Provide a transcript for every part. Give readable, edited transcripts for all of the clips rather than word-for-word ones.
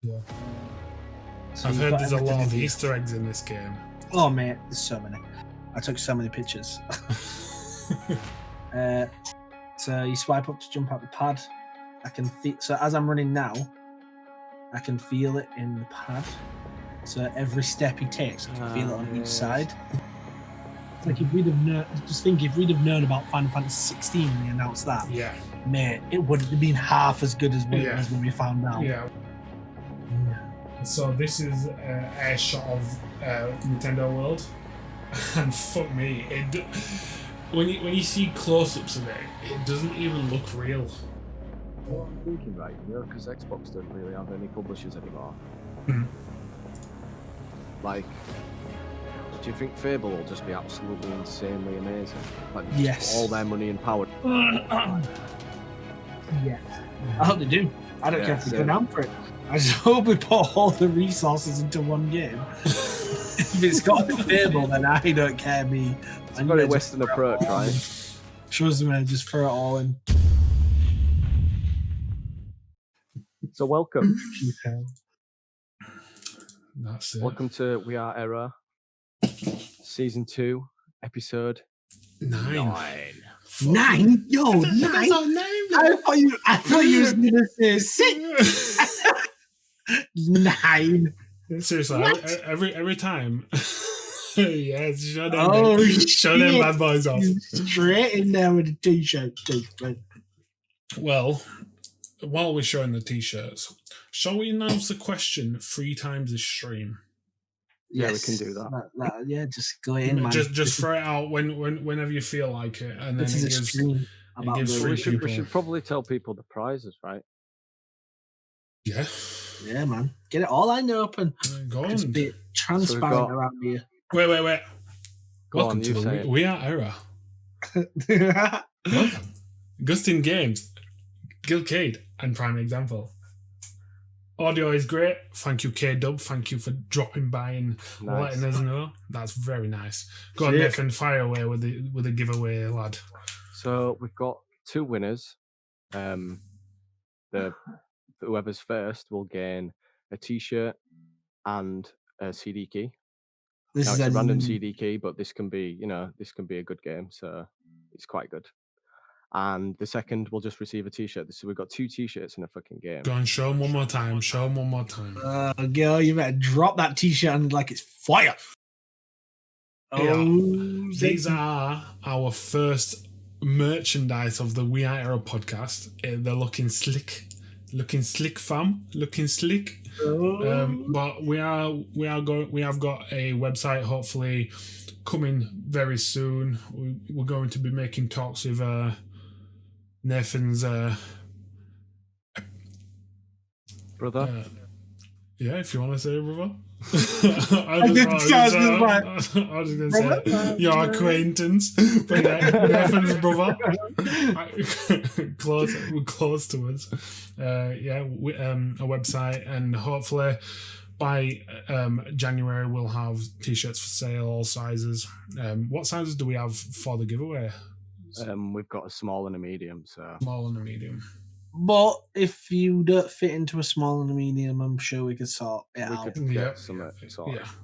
Yeah. So I've you've heard got there's a lot everything of in Easter eggs in this game. Oh mate, there's so many. I took so many pictures. So you swipe up to jump out the pad. I can so as I'm running now, I can feel it in the pad. So every step he takes, I can feel it on each side. It's like if we'd have known, just think if we'd have known about Final Fantasy 16 when they announced that, Yeah. mate, it wouldn't have been half as good as what it Yeah. was when we found out. Yeah. So this is a shot of Nintendo World, and fuck me, when you see close-ups of it, it doesn't even look real. Well, I'm thinking, right, because Xbox don't really have any publishers anymore. Like, do you think Fable will just be absolutely insanely amazing? Like, yes, all their money and power. Yes, I hope they do. I don't care if they go down for it. I just hope we put all the resources into one game. If it's got Fable, then I don't care. Me, it's a very Western approach, right? Shows them just throw it all in. So welcome. That's it. Welcome to We Are Error, Season 2, Episode 9. 9? Yo, 9? That's our name. I thought you was going to say 6. 9. Seriously, every time. Yes, show them bad boys off. Straight in there with a t-shirt. Well, while we're showing the t-shirts, shall we announce the question 3 times this stream? Yeah, we can do that. Yeah, just go in, man. Just throw it out whenever you feel like it, and then it gives we should probably tell people the prizes, right? Yeah. Yeah, man. Get it all lined up and just be transparent around here. Wait. Welcome to the We Are Error. Welcome. Gustin Games, Gilcade, and Prime Example. Audio is great. Thank you, K-Dub. Thank you for dropping by and letting us know. That's very nice. Go on, Nathan, fire away with the giveaway, lad. So we've got 2 winners. Whoever's first will gain a t-shirt and a CD key. It's a random CD key, but this can be a good game, so it's quite good. And the second will just receive a t-shirt. So we've got 2 t-shirts in a fucking game. Go on, show them one more time. Girl, you better drop that t-shirt and like it's fire. These are our first merchandise of the We Are Error podcast. They're looking slick, fam, looking slick. But we have got a website hopefully coming very soon. We're going to be making talks with Nathan's brother. Yeah, if you want to say it, brother. I was just going to say your acquaintance, but Nathan's brother. Close to us. A website, and hopefully by January we'll have t-shirts for sale, all sizes. What sizes do we have for the giveaway? We've got a small and a medium. So small and a medium. But if you don't fit into a small and a medium, I'm sure we could sort it out. Yeah,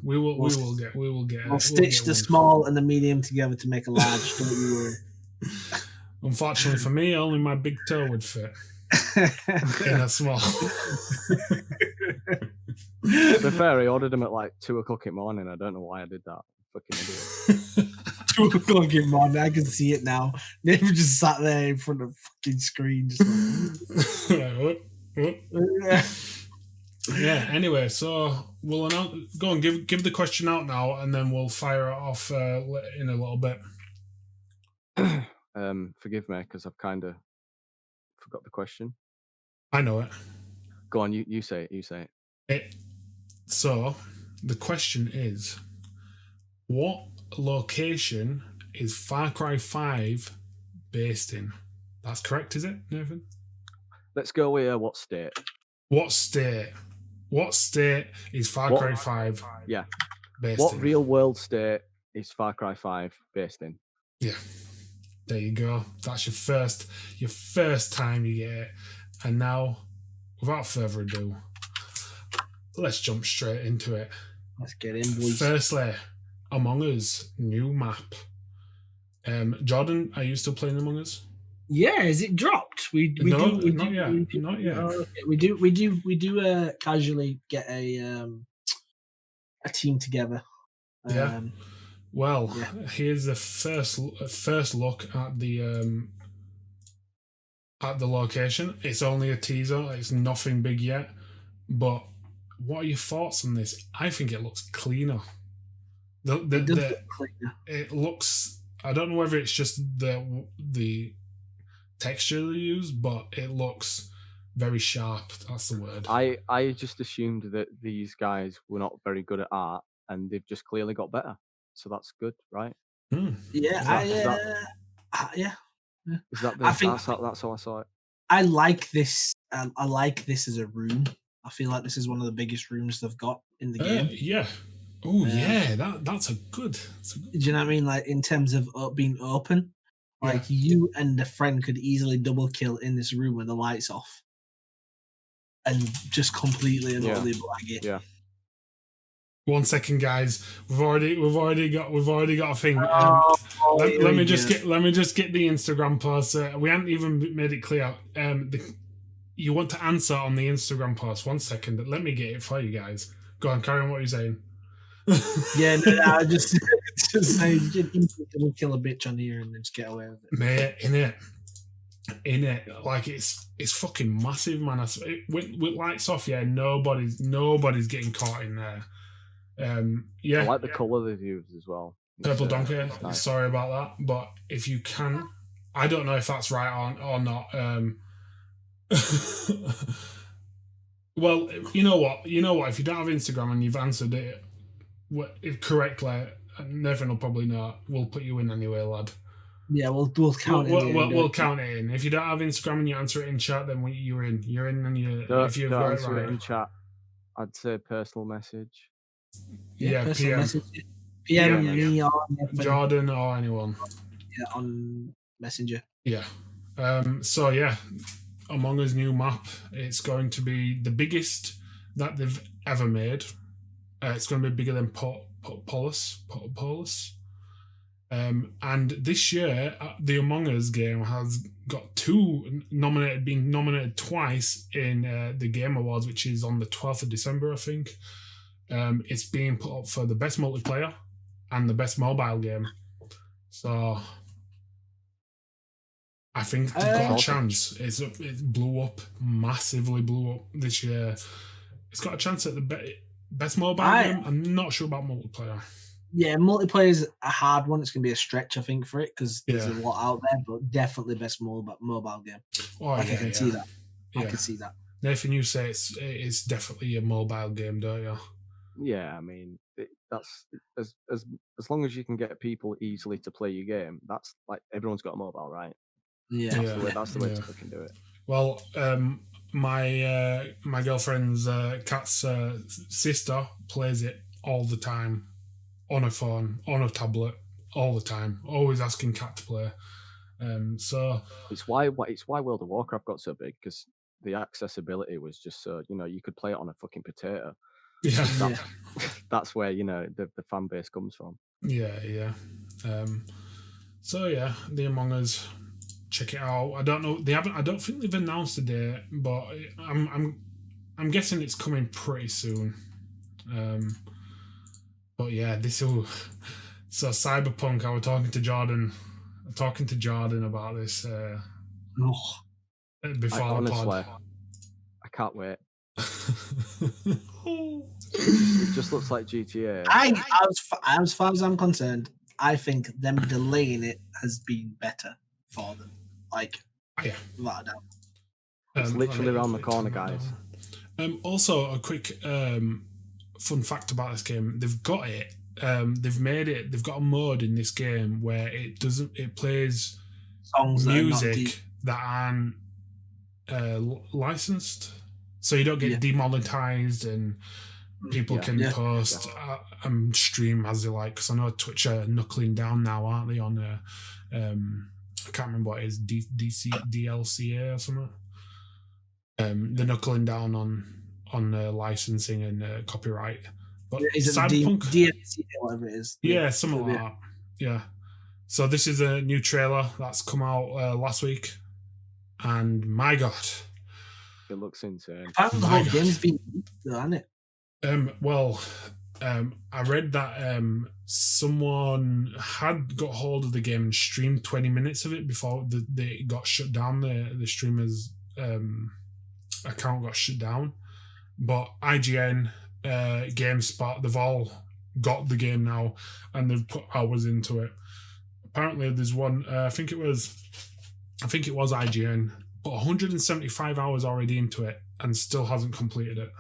we will get. We'll stitch the small and the medium together to make a large. Don't you worry. Unfortunately for me, only my big toe would fit in a small. To be fair, I ordered them at like 2:00 in the morning. I don't know why I did that. Fucking idiot. 2:00 in the morning. I can see it now. Never just sat there in front of the fucking screen. Just Yeah. Anyway, so we'll go and give the question out now, and then we'll fire it off in a little bit. Forgive me because I've kind of forgot the question. I know it. Go on, you say it. So the question is, what location is Far Cry 5 based in? That's correct, is it, Nathan? Let's go with what state? What state is Far Cry 5 based in? What real world state is Far Cry 5 based in? Yeah. There you go. That's your first time you get it. And now, without further ado, let's jump straight into it. Let's get in, boys. Firstly, Among Us new map. Jordan, are you still playing Among Us? Yeah, is it dropped? Not yet. We do casually get a team together. Yeah. Well, here's the first look at the location. It's only a teaser. It's nothing big yet. But what are your thoughts on this? I think it looks cleaner. It does look cleaner. It looks. I don't know whether it's just the texture they use, but it looks very sharp. That's the word. I just assumed that these guys were not very good at art, and they've just clearly got better. So that's good, right? Yeah, yeah. Is that I think that's how I saw it. I like this. I like this as a room. I feel like this is one of the biggest rooms they've got in the game. Yeah. Oh yeah, that's a good. Do you know what I mean? Like in terms of being open, like you and a friend could easily double kill in this room with the lights off, and just completely and utterly blag it. Yeah. 1 second, guys. We've already got a thing. Let me just get the Instagram post. We haven't even made it clear. You want to answer on the Instagram post. 1 second. Let me get it for you guys. Go on, carry on what you're saying. I just say we'll kill a bitch on here and then just get away with it. Mate, in it, like it's fucking massive, man. With lights off, nobody's getting caught in there. I like the colour they've used as well. Purple donkey. Nice. Sorry about that, but if you can, I don't know if that's right or not. Well, you know what? If you don't have Instagram and you've answered it correctly, Nathan will probably know. We'll put you in anyway, lad. Yeah, we'll count it. We'll count it in. If you don't have Instagram and you answer it in chat, then you're in. You're in, and if you've got it right in chat, I'd say personal message. Yeah, PM. Message. PM me on Jordan or anyone. Yeah, on Messenger. Yeah. So yeah, Among Us new map. It's going to be the biggest that they've ever made. It's going to be bigger than Polus. And this year, the Among Us game has got being nominated twice in the Game Awards, which is on the 12th of December, I think. It's being put up for the best multiplayer and the best mobile game. So I think it's got a chance. It massively blew up this year. It's got a chance at the best mobile game. I'm not sure about multiplayer. Yeah, multiplayer is a hard one. It's going to be a stretch, I think, for it because there's a lot out there, but definitely best mobile game. I can see that. I can see that. Nathan, you say it's definitely a mobile game, don't you? Yeah, I mean that's as long as you can get people easily to play your game. That's like everyone's got a mobile, right? Yeah, that's the way to fucking do it. Well, my girlfriend's cat's sister plays it all the time on a phone, on a tablet, all the time. Always asking Cat to play. So it's why World of Warcraft got so big, because the accessibility was just so, you could play it on a fucking potato. Yeah, that's where the fan base comes from. Yeah. So yeah, the Among Us, check it out. I don't know. I don't think they've announced a date, but I'm guessing it's coming pretty soon. But yeah, this will. So Cyberpunk. I was talking to Jordan about this before the pod. I can't wait. It just looks like GTA. As far as I'm concerned, I think them delaying it has been better for them. Without a doubt. It's literally around the corner, guys. Also, a quick fun fact about this game: they've got it. They've made it. They've got a mode in this game where it plays songs music that aren't licensed, so you don't get demonetized, and people can post and stream as they like. Because I know Twitch are knuckling down now, aren't they? On I can't remember what it is, DLCA or something. They're knuckling down on licensing and copyright. But is it Cyberpunk, DLC or whatever it is? yeah, something like that. Yeah. So this is a new trailer that's come out last week, and my God, it looks insane. Apparently, the whole game's been leaked, hasn't it? I read that someone had got hold of the game and streamed 20 minutes of it before they got shut down. The streamer's account got shut down, but IGN, GameSpot, they've all got the game now and they've put hours into it. Apparently, there's one. I think it was IGN, put 175 hours already into it and still hasn't completed it.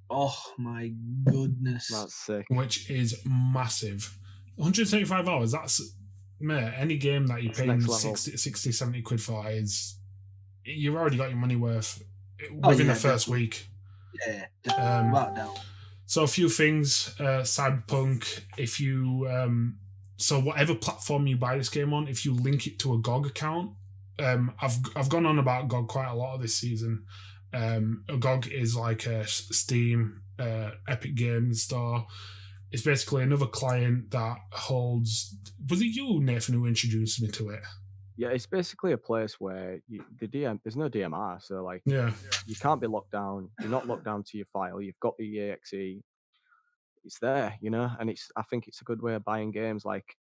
Oh my goodness. That's sick. Which is massive. 175 hours, that's, mate, any game that you're paying 60, 70 quid for is, you've already got your money worth within the first week. Yeah, right now. So a few things, Cyberpunk, if you, so whatever platform you buy this game on, if you link it to a GOG account, I've gone on about GOG quite a lot this season. GOG is like a Steam, Epic Games Store. It's basically another client that holds. Was it you, Nathan, who introduced me to it? Yeah, it's basically a place where there's no DMR, so like, yeah, you can't be locked down. You're not locked down to your file. You've got the exe. It's there, and I think it's a good way of buying games. Like,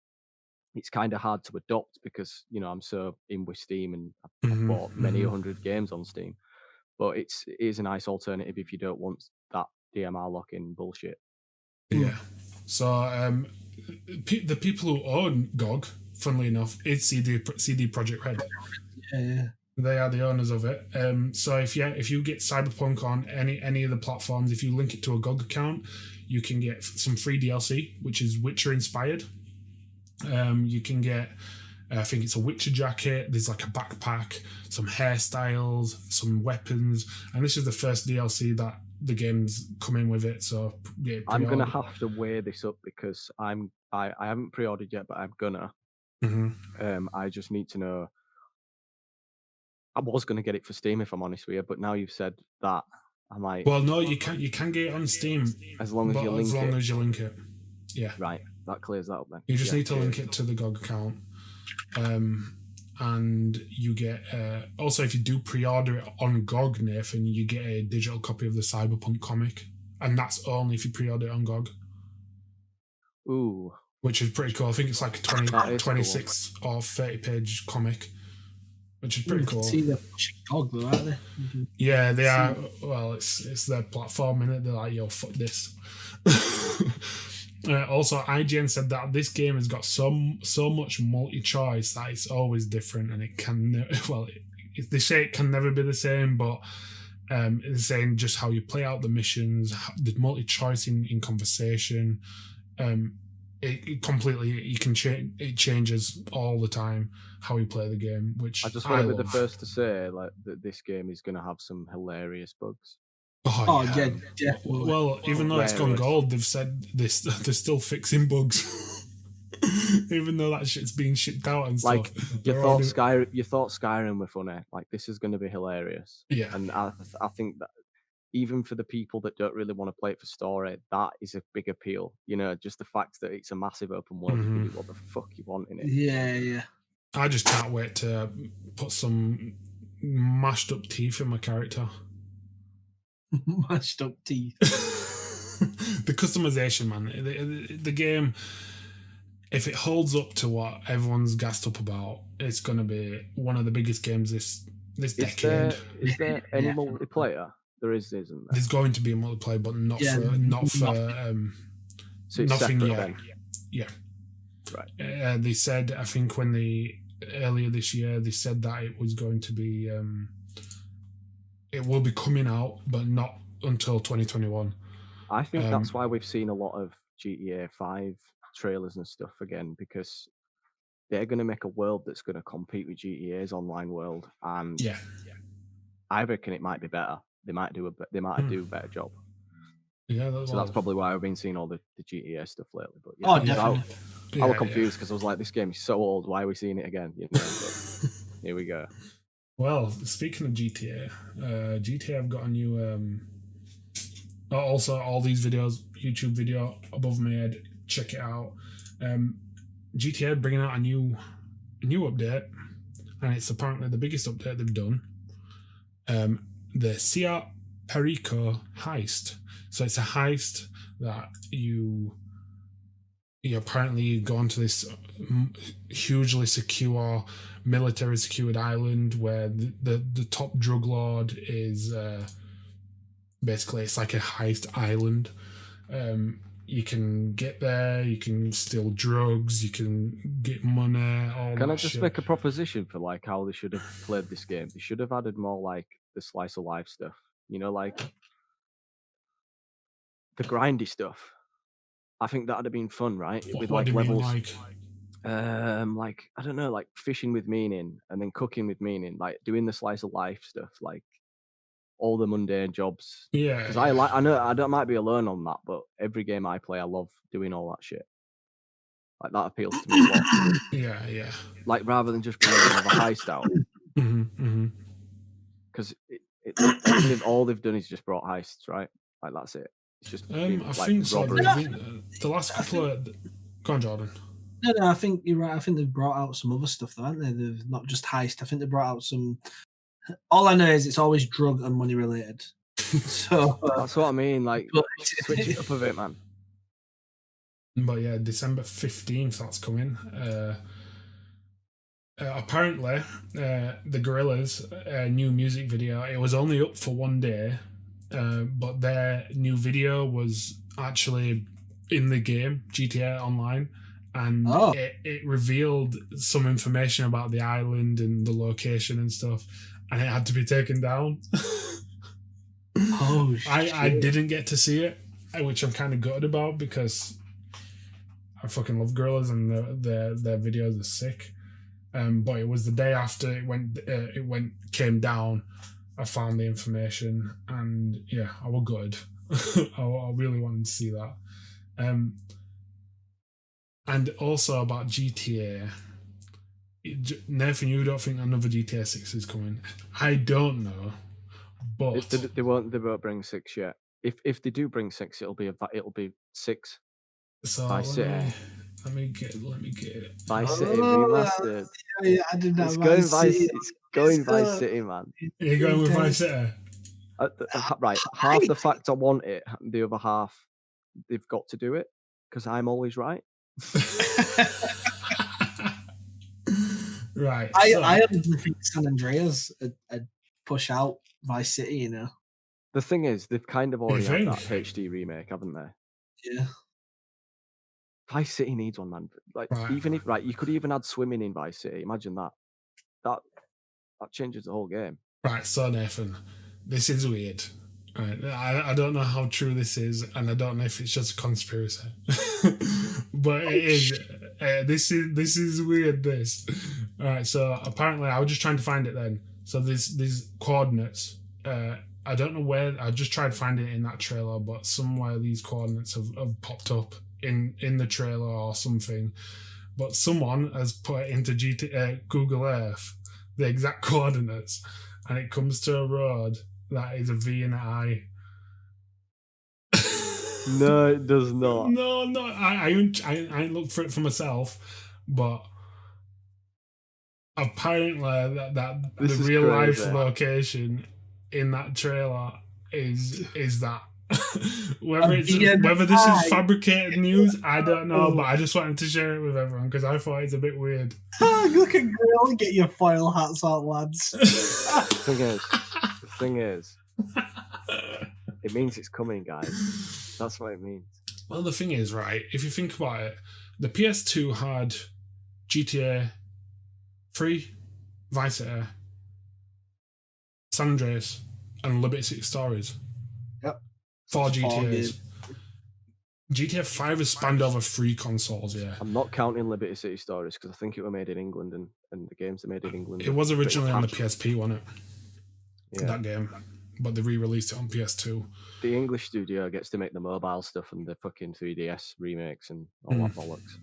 it's kind of hard to adopt because I'm so in with Steam and I've bought many 100 games on Steam. But it is a nice alternative if you don't want that DMR lock-in bullshit. Yeah. So the people who own GOG, funnily enough, is CD Projekt Red. Yeah. They are the owners of it. So if you get Cyberpunk on any of the platforms, if you link it to a GOG account, you can get some free DLC, which is Witcher inspired. You can get, I think it's a Witcher jacket. There's like a backpack, some hairstyles, some weapons, and this is the first DLC that the game's come in with it. So yeah, I'm gonna have to weigh this up because I haven't pre-ordered yet, but I'm gonna. I just need to know. I was gonna get it for Steam if I'm honest with you, but now you've said that, I might. Well, no, you can get it on Steam as long as you link it. Yeah. Right. That clears that up then. You just need to link it to the GOG account. And you get also, if you do pre-order it on GOG, Nathan, you get a digital copy of the Cyberpunk comic, and that's only if you pre-order it on GOG. Ooh, which is pretty cool. I think it's like a 26 or 30 page comic, which is pretty cool. See the GOG though, aren't they? Yeah, they are. Well, it's their platform, innit? They're like, yo, fuck this. Also, IGN said that this game has got so much multi-choice that it's always different, and it can. Well, they say it can never be the same, but it's saying just how you play out the missions, the multi-choice in conversation. It completely, you can change. It changes all the time how you play the game. Which I just want to be the first to say, like, that this game is going to have some hilarious bugs. Oh yeah, definitely. Well, even though it's gone gold, they've said they're still fixing bugs, even though that shit's being shipped out and stuff. Like, you thought Skyrim were funny. Like, this is going to be hilarious. Yeah, and I think that even for the people that don't really want to play it for story, that is a big appeal. Just the fact that it's a massive open world. You can do what the fuck you want in it. Yeah. I just can't wait to put some mashed up teeth in my character. Mashed up teeth. The customization, man. The game, if it holds up to what everyone's gassed up about, it's going to be one of the biggest games this decade. Is there any multiplayer? There is, isn't there? There's going to be a multiplayer, but not for so it's nothing separate yet. Then. Yeah. Right. They said, I think earlier this year, they said that it was going to be. It will be coming out, but not until 2021. I think that's why we've seen a lot of GTA 5 trailers and stuff again, because they're going to make a world that's going to compete with GTA's online world, and I reckon it might be better. They might do a better job. Yeah, that's probably why I've been seeing all the GTA stuff lately. But definitely. I was confused because I was like, this game is so old. Why are we seeing it again? But here we go. Well, speaking of GTA, GTA have got a new Also, all these videos, YouTube video above my head, check it out. GTA bringing out a new update, and it's apparently the biggest update they've done. The Cia Perico heist. So it's a heist that you apparently go onto this hugely secure, military secured island where the top drug lord is basically, it's like a heist island. You can get there, you can steal drugs, you can get money, all Can I that just shit. make a proposition for like how they should have played this game? They should have added more like the slice of life stuff, you know, like the grindy stuff. I think that'd have been fun, right? With What like do you mean, levels, like? I don't know, like fishing with meaning and then cooking with meaning, like doing the slice of life stuff, like all the mundane jobs. Yeah, Because yeah. I know I might be alone on that, but every game I play, I love doing all that shit. Like that appeals to me a lot. Yeah. Like rather than just bringing another heist out, because all they've done is just brought heists, right? Like that's it. It's just been, I like think so. robberies. The last couple of go on, Jordan. No, I think you're right. I think they've brought out some other stuff, though, haven't they? They've not just heist. I think they brought out some. All I know is it's always drug and money related. So That's what I mean. Like but- switch it up a bit, man. But yeah, December 15th, that's coming. Apparently, the Gorillaz new music video, it was only up for one day, but their new video was actually in the game, GTA Online, and it revealed some information about the island and the location and stuff, and it had to be taken down. Oh, shit. I didn't get to see it, which I'm kind of gutted about because I fucking love Gorillaz and their videos are sick. But it was the day after it came down. I found the information, and yeah, I was good. I really wanted to see that. And also about GTA. Nathan, you don't think another GTA 6 is coming? I don't know, but They won't bring 6 yet. If they do bring 6, it'll be 6. So Vice City. let me get it. Vice City remastered. Yeah, I did that. It's going Vice. It's going Vice City, man. You're going with Vice City. Right, half the fact I want it, the other half they've got to do it because I'm always right. Right. I honestly think San Andreas would push out Vice City. You know. The thing is, they've kind of already had that think? HD remake, haven't they? Yeah. Vice City needs one, man. Like even if you could even add swimming in Vice City. Imagine that. That changes the whole game. Right, so Nathan, this is weird. Right, I don't know how true this is, and I don't know if it's just a conspiracy, but it is. This is weird. This. All right, so apparently I was just trying to find it then. So these coordinates. I don't know where. I just tried to find it in that trailer, but somewhere these coordinates have popped up in the trailer or something. But someone has put it into Google Earth the exact coordinates, and it comes to a road that is a V and an I. No, it does not. No, I ain't looked for it for myself, but apparently that This the is real life crazy. location in that trailer is that. whether this is fabricated news, I don't know, but I just wanted to share it with everyone because I thought it's a bit weird. Look at Grill, get your foil hats out, lads. The thing is, it means it's coming, guys. That's what it means. Well, the thing is, right, if you think about it, the PS2 had GTA 3, Vice City, San Andreas, and Liberty City Stories. Yep. 4 GTAs. GTA 5 has spanned over 3 consoles, yeah. I'm not counting Liberty City Stories because I think it were made in England and the games are made in England. It was originally on the PSP, wasn't it? Yeah. That game. But they re-released it on PS2. The English studio gets to make the mobile stuff and the fucking 3DS remakes and all that bollocks.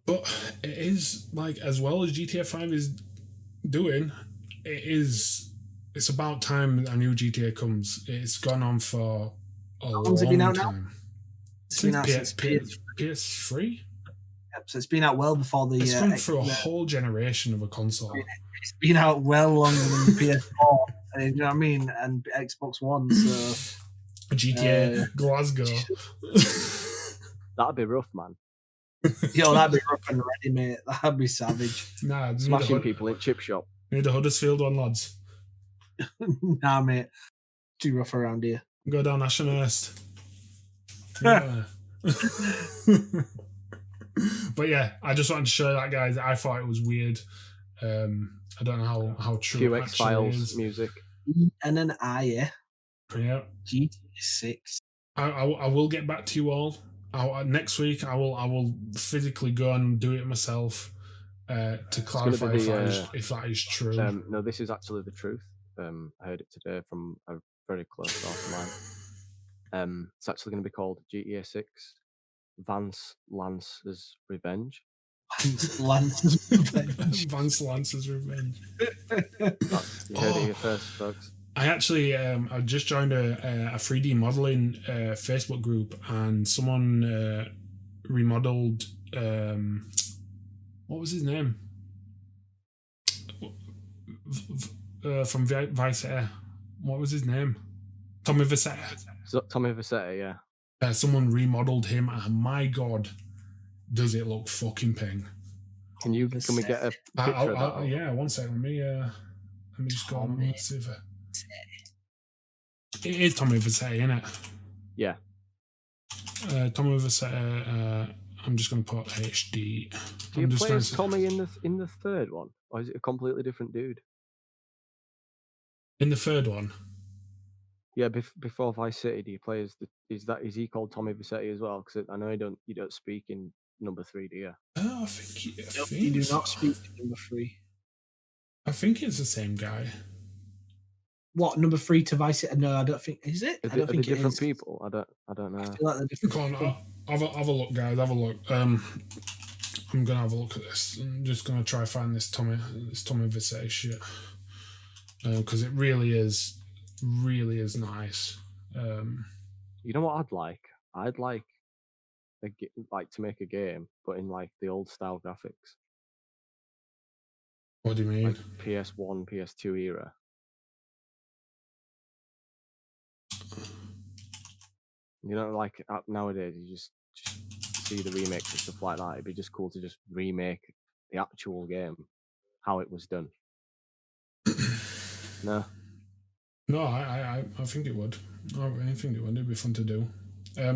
But it is, like, as well as GTA 5 is doing, it is it's about time a new GTA comes. It's gone on for a long's it been long out now? time. It's been out since PS3. Yep, so it's been out well before the. It's gone through a whole generation of a console. It's been out well longer than the PS4. You know what I mean? And Xbox One. So GTA Glasgow. That'd be rough, man. Yo, that'd be rough and ready, mate. That'd be savage. Nah, smashing people in chip shop. Need a Huddersfield one, lads. Nah, mate. Too rough around here. Go down Ashtonhurst. Yeah. But yeah, I just wanted to show that, guys. I thought it was weird. I don't know how true it actually is. Music. And an I, yeah. GTA 6. I will get back to you all. Next week I will physically go and do it myself to clarify if that is true. No, this is actually the truth. I heard it today from a very close source of mine. It's actually going to be called GTA 6 Vance Lance's Revenge. Vance Lance's Revenge. Vance Lance's Revenge. You heard it here first, folks. I actually I just joined a 3D modeling Facebook group, and someone remodeled what was his name from Vice Air. What was his name? Tommy Vercetti. Tommy Vercetti, yeah. Someone remodeled him, and my God, does it look fucking ping? Can we get a picture of that? Yeah, one second. Let me just go on and see if it is Tommy Vercetti, isn't it? Yeah. Tommy Vercetti. I'm just going to put HD. Do you play as Tommy in the third one, or is it a completely different dude? In the third one. Yeah, before Vice City, do you play as is he called Tommy Vercetti as well? Because I know you don't speak in number 3, do you? I think you do not speak in number 3. I think it's the same guy. What, number 3 to Vice City? No, I don't think is it. I don't think they're different people. I don't know. I feel like they're different. Come on, have a look, guys. Have a look. I'm gonna have a look at this. I'm just gonna try find this Tommy Vercetti shit because it really is nice. You know what I'd like? I'd like to make a game, but in like the old style graphics. What do you mean? Like PS1, PS2 era. You know, like nowadays, you just see the remakes and stuff like that. It'd be just cool to just remake the actual game, how it was done. No. No, I think it would. I think it would. It'd be fun to do.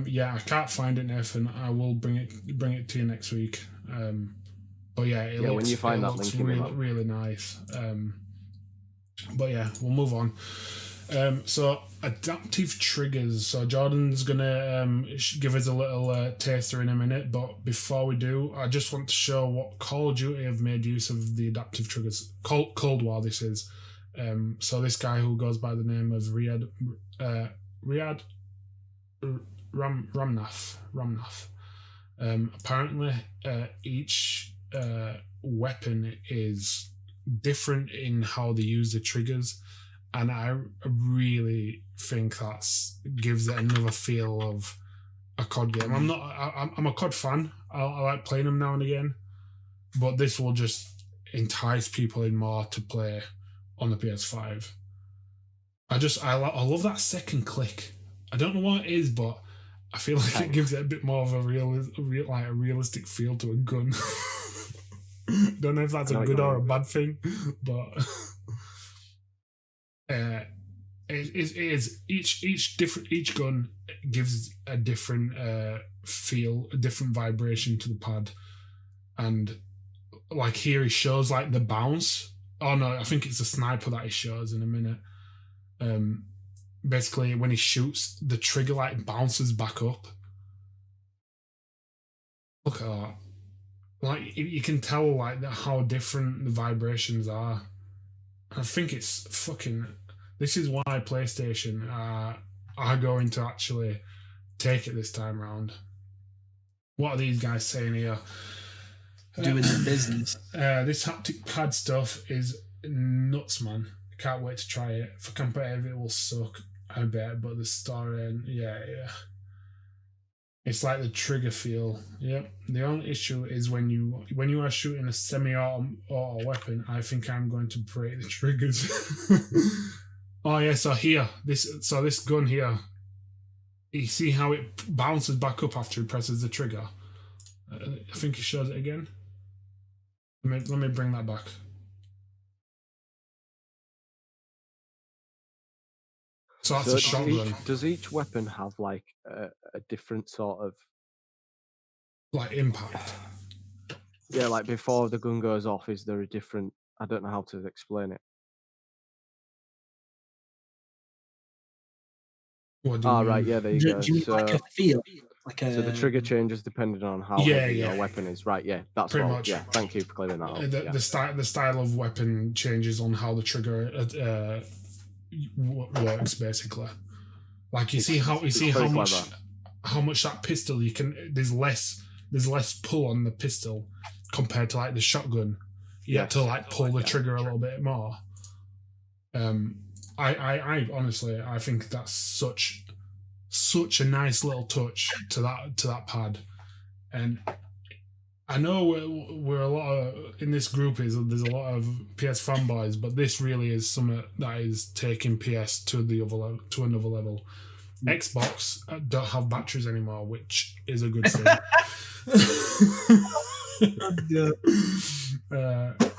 Yeah, I can't find it, Nathan. I will bring it to you next week. But yeah, it looks, when you find that link, really nice. But yeah, we'll move on. So adaptive triggers. So Jordan's gonna give us a little taster in a minute, but before we do, I just want to show what Call of Duty have made use of the adaptive triggers. Cold War, this is. So this guy who goes by the name of Riyad Ramnath. Apparently, each weapon is different in how they use the triggers, and I really think that gives it another feel of a COD game. I'm a COD fan. I like playing them now and again, but this will just entice people in more to play on the PS5. I love that second click. I don't know what it is, but I feel like it gives it a bit more of a realistic feel to a gun. Don't know if that's a good or a bad thing, but it is each gun gives a different feel, a different vibration to the pad, and like here he shows like the bounce. Oh no, I think it's a sniper that he shows in a minute. Basically, when he shoots, the trigger like bounces back up. Look at that. Like you can tell like how different the vibrations are. I think it's fucking. This is why PlayStation are going to actually take it this time around. What are these guys saying here? Doing the business. This haptic pad stuff is nuts, man. I can't wait to try it. For competitive, it will suck, I bet, but the story, and yeah. It's like the trigger feel. Yep. The only issue is when you are shooting a semi-auto weapon, I think I'm going to break the triggers. Oh yeah, so here, this gun here, you see how it bounces back up after he presses the trigger? I think he shows it again. Let me bring that back. So that's a shotgun. Does each weapon have like a different sort of like impact? Yeah, like before the gun goes off, is there a different? I don't know how to explain it. What do you mean? Right, yeah, there you go. Do you mean like a feel? So the trigger changes depending on how heavy your weapon is, right? Yeah, that's pretty much. Yeah, thank you for clearing that up. The style of weapon changes on how the trigger works, basically. Like you see how much that pistol you can. There's less pull on the pistol compared to like the shotgun. You have to like pull the trigger a little bit more. I honestly I think that's such a nice little touch to that pad, and I know we're a lot of in this group there's a lot of PS fanboys, but this really is something that is taking PS to another level. Xbox don't have batteries anymore, which is a good thing.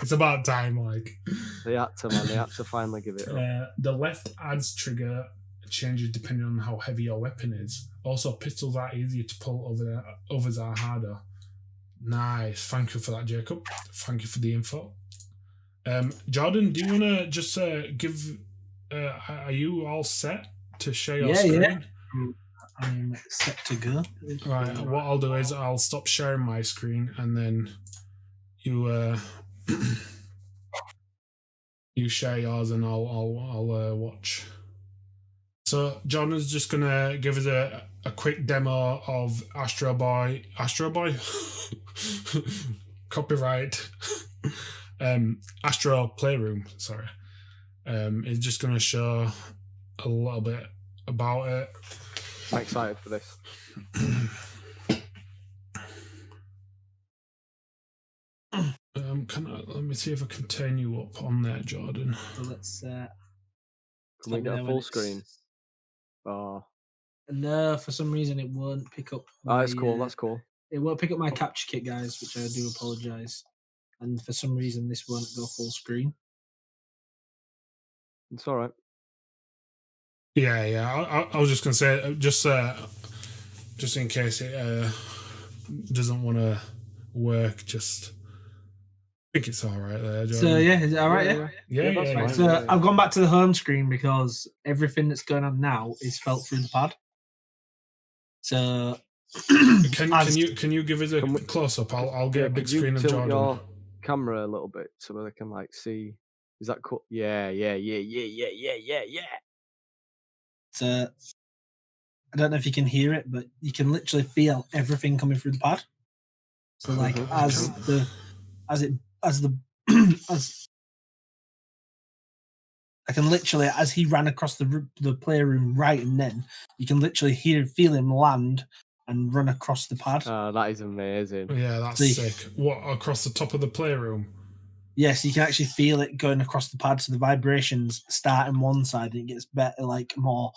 It's about time, like they had to finally give it up. The left adds trigger changes depending on how heavy your weapon is. Also, pistols are easier to pull, others are harder. Nice, thank you for that, Jacob. Thank you for the info. Jordan, do you want to just give? Are you all set to share your screen? Yeah. I'm set to go. Right. What I'll do is I'll stop sharing my screen, and then you you share yours, and I'll watch. So Jordan's just gonna give us a quick demo of Astro Boy. Copyright. Astro Playroom. Sorry. It's just gonna show a little bit about it. I'm excited for this. Let me see if I can turn you up on there, Jordan. So let's. Can we get a full screen? No, for some reason it won't pick up. That's cool. That's cool. It won't pick up my capture kit, guys, which I do apologise. And for some reason, this won't go full screen. It's all right. Yeah. I was just gonna say, just in case it doesn't want to work, just I think it's all right there, Jordan. So yeah, is it all right? Yeah. So I've gone back to the home screen because everything that's going on now is felt through the pad. So can you give us a close up? I'll get a big screen of Jordan. Your camera a little bit so they can like see. Is that cool? Yeah. So I don't know if you can hear it, but you can literally feel everything coming through the pad. So like as I can literally, as he ran across the playroom right and then, you can literally feel him land and run across the pad. Oh, that is amazing. Yeah, that's sick. What, across the top of the playroom? Yes, you can actually feel it going across the pad. So the vibrations start on one side and it gets better, like more,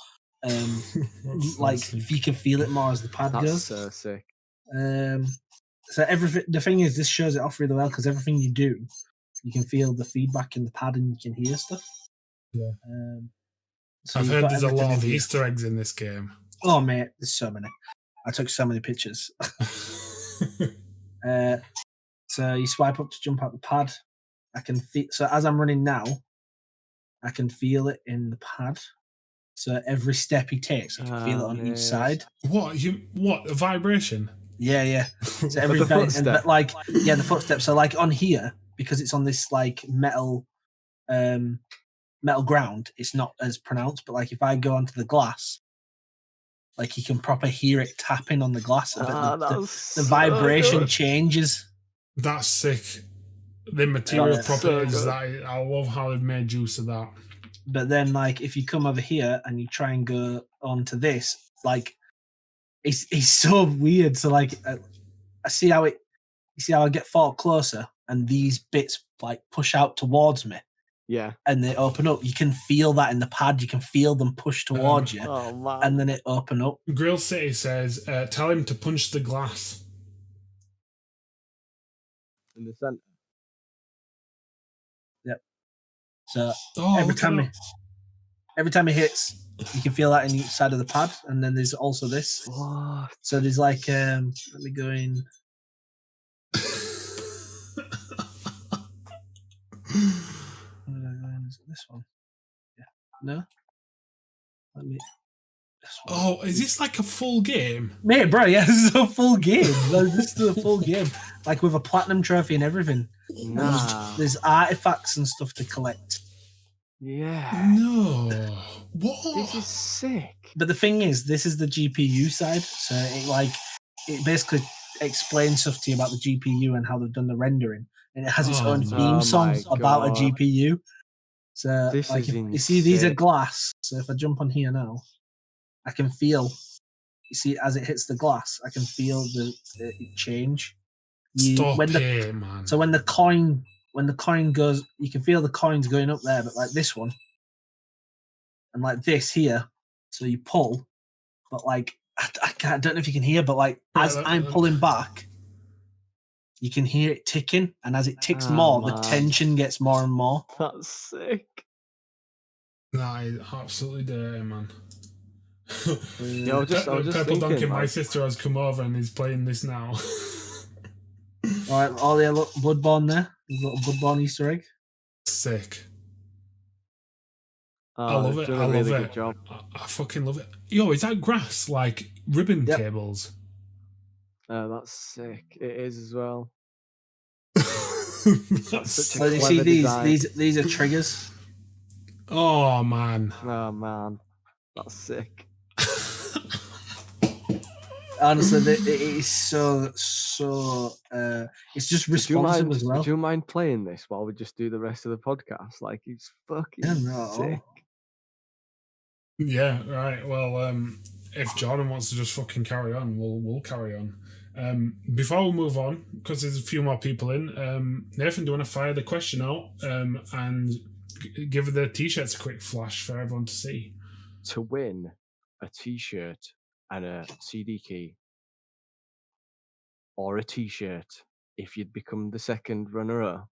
like you can feel it more as the pad goes. That's so sick. So everything. The thing is, this shows it off really well because everything you do, you can feel the feedback in the pad and you can hear stuff. Yeah. So I've heard there's a lot of Easter eggs in this game. Oh mate, there's so many. I took so many pictures. So you swipe up to jump out the pad. I can feel. So as I'm running now, I can feel it in the pad. So every step he takes, I can feel it on each side. What a vibration? Yeah. So every the footstep. the footsteps. So like on here, because it's on this like metal ground, it's not as pronounced. But like if I go onto the glass, like you can proper hear it tapping on the glass. The vibration changes. That's sick. The material properties, I love how they've made use of that. But then, like, if you come over here and you try and go onto this, like, it's so weird. So, like, I see how it. You see how I get far closer, and these bits like push out towards me. Yeah. And they open up. You can feel that in the pad. You can feel them push towards you, Oh man. and then it open up. Grill City says, "Tell him to punch the glass." In the center. Yep. So Oh, every look at time it hits, you can feel that in each side of the pad, and then there's also this. What? So there's like, let me go in. Is it this one? Yeah. No. Let me. This one. Oh, is this like a full game? Mate, bro, yeah, this is a full game. This is a full game, like with a platinum trophy and everything. Nah. There's artifacts and stuff to collect. Yeah. No. What? This is sick. But the thing is, this is the GPU side, so it basically explains stuff to you about the GPU and how they've done the rendering, and it has its own theme songs about a GPU. So, this like, is you see, these are glass. So if I jump on here now, I can feel. You see, as it hits the glass, I can feel it change. Man. So when the coin goes, you can feel the coins going up there, but like this one, and like this here. So you pull, but like I don't know if you can hear, but like as I'm pulling back, you can hear it ticking, and as it ticks more, the tension gets more and more. That's sick. That is absolutely dirty, man. Yeah, I was just Purple thinking, Donkey, like, my sister has come over and is playing this now. All right, oh yeah, look, Bloodborne there. There's a little Bloodborne Easter egg. Sick. Oh, I love it. I love really it. Good job. I fucking love it. Yo, is that grass? Like ribbon cables? That's sick. It is as well. So you see these are triggers. Oh man. Oh man, that's sick. Honestly, it is so. It's just responsive as well. Would you mind playing this while we just do the rest of the podcast? Like, it's fucking sick. Yeah, right. Well, if Jordan wants to just fucking carry on, we'll carry on. Before we move on, because there's a few more people in, Nathan, do you want to fire the question out and give the t-shirts a quick flash for everyone to see? To win a t-shirt and a CD key, or a t-shirt if you'd become the second runner-up.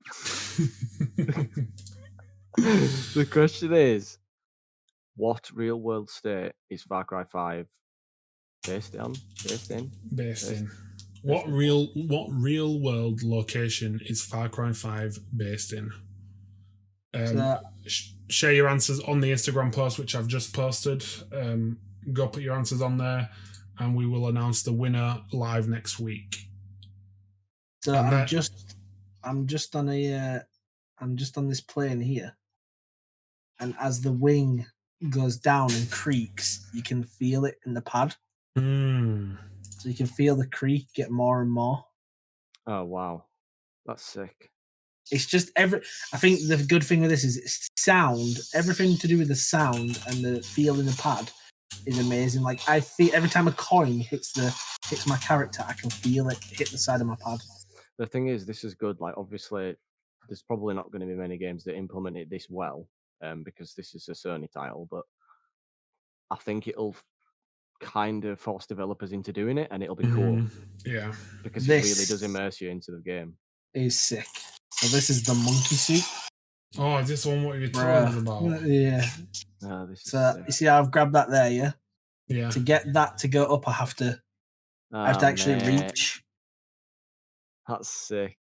The question is, what real-world state is Far Cry 5 based in? What real world location is Far Cry 5 based in? Share your answers on the Instagram post, which I've just posted. Go put your answers on there, and we will announce the winner live next week. So I'm just on this plane here, and as the wing goes down and creaks, you can feel it in the pad. So you can feel the creak get more and more. Oh wow, that's sick. It's just I think the good thing with this is it's sound. Everything to do with the sound and the feel in the pad is amazing. Like, I feel every time a coin hits my character, I can feel it hit the side of my pad. The thing is, this is good. Like, obviously, there's probably not going to be many games that implement it this well, because this is a Sony title. But I think it'll kind of force developers into doing it, and it'll be cool. Yeah, because it really does immerse you into the game. Is sick. So this is the monkey suit. Oh, is this one what you're talking about? Yeah. This is so sick. You see how I've grabbed that there, yeah? Yeah. To get that to go up, I have to actually reach. That's sick.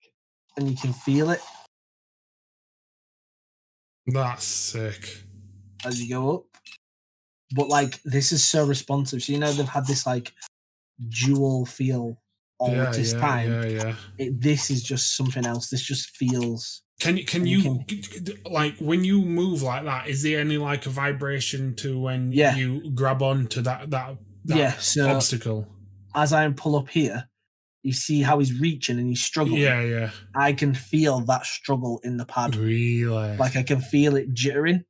And you can feel it. That's sick. As you go up. But like, this is so responsive. So, you know, they've had this like dual feel all this time. Yeah. This is just something else. This just feels. Can you like when you move like that? Is there any like a vibration to when you grab onto that obstacle? As I pull up here, you see how he's reaching and he's struggling. Yeah. I can feel that struggle in the pad. Really? Like, I can feel it jittering.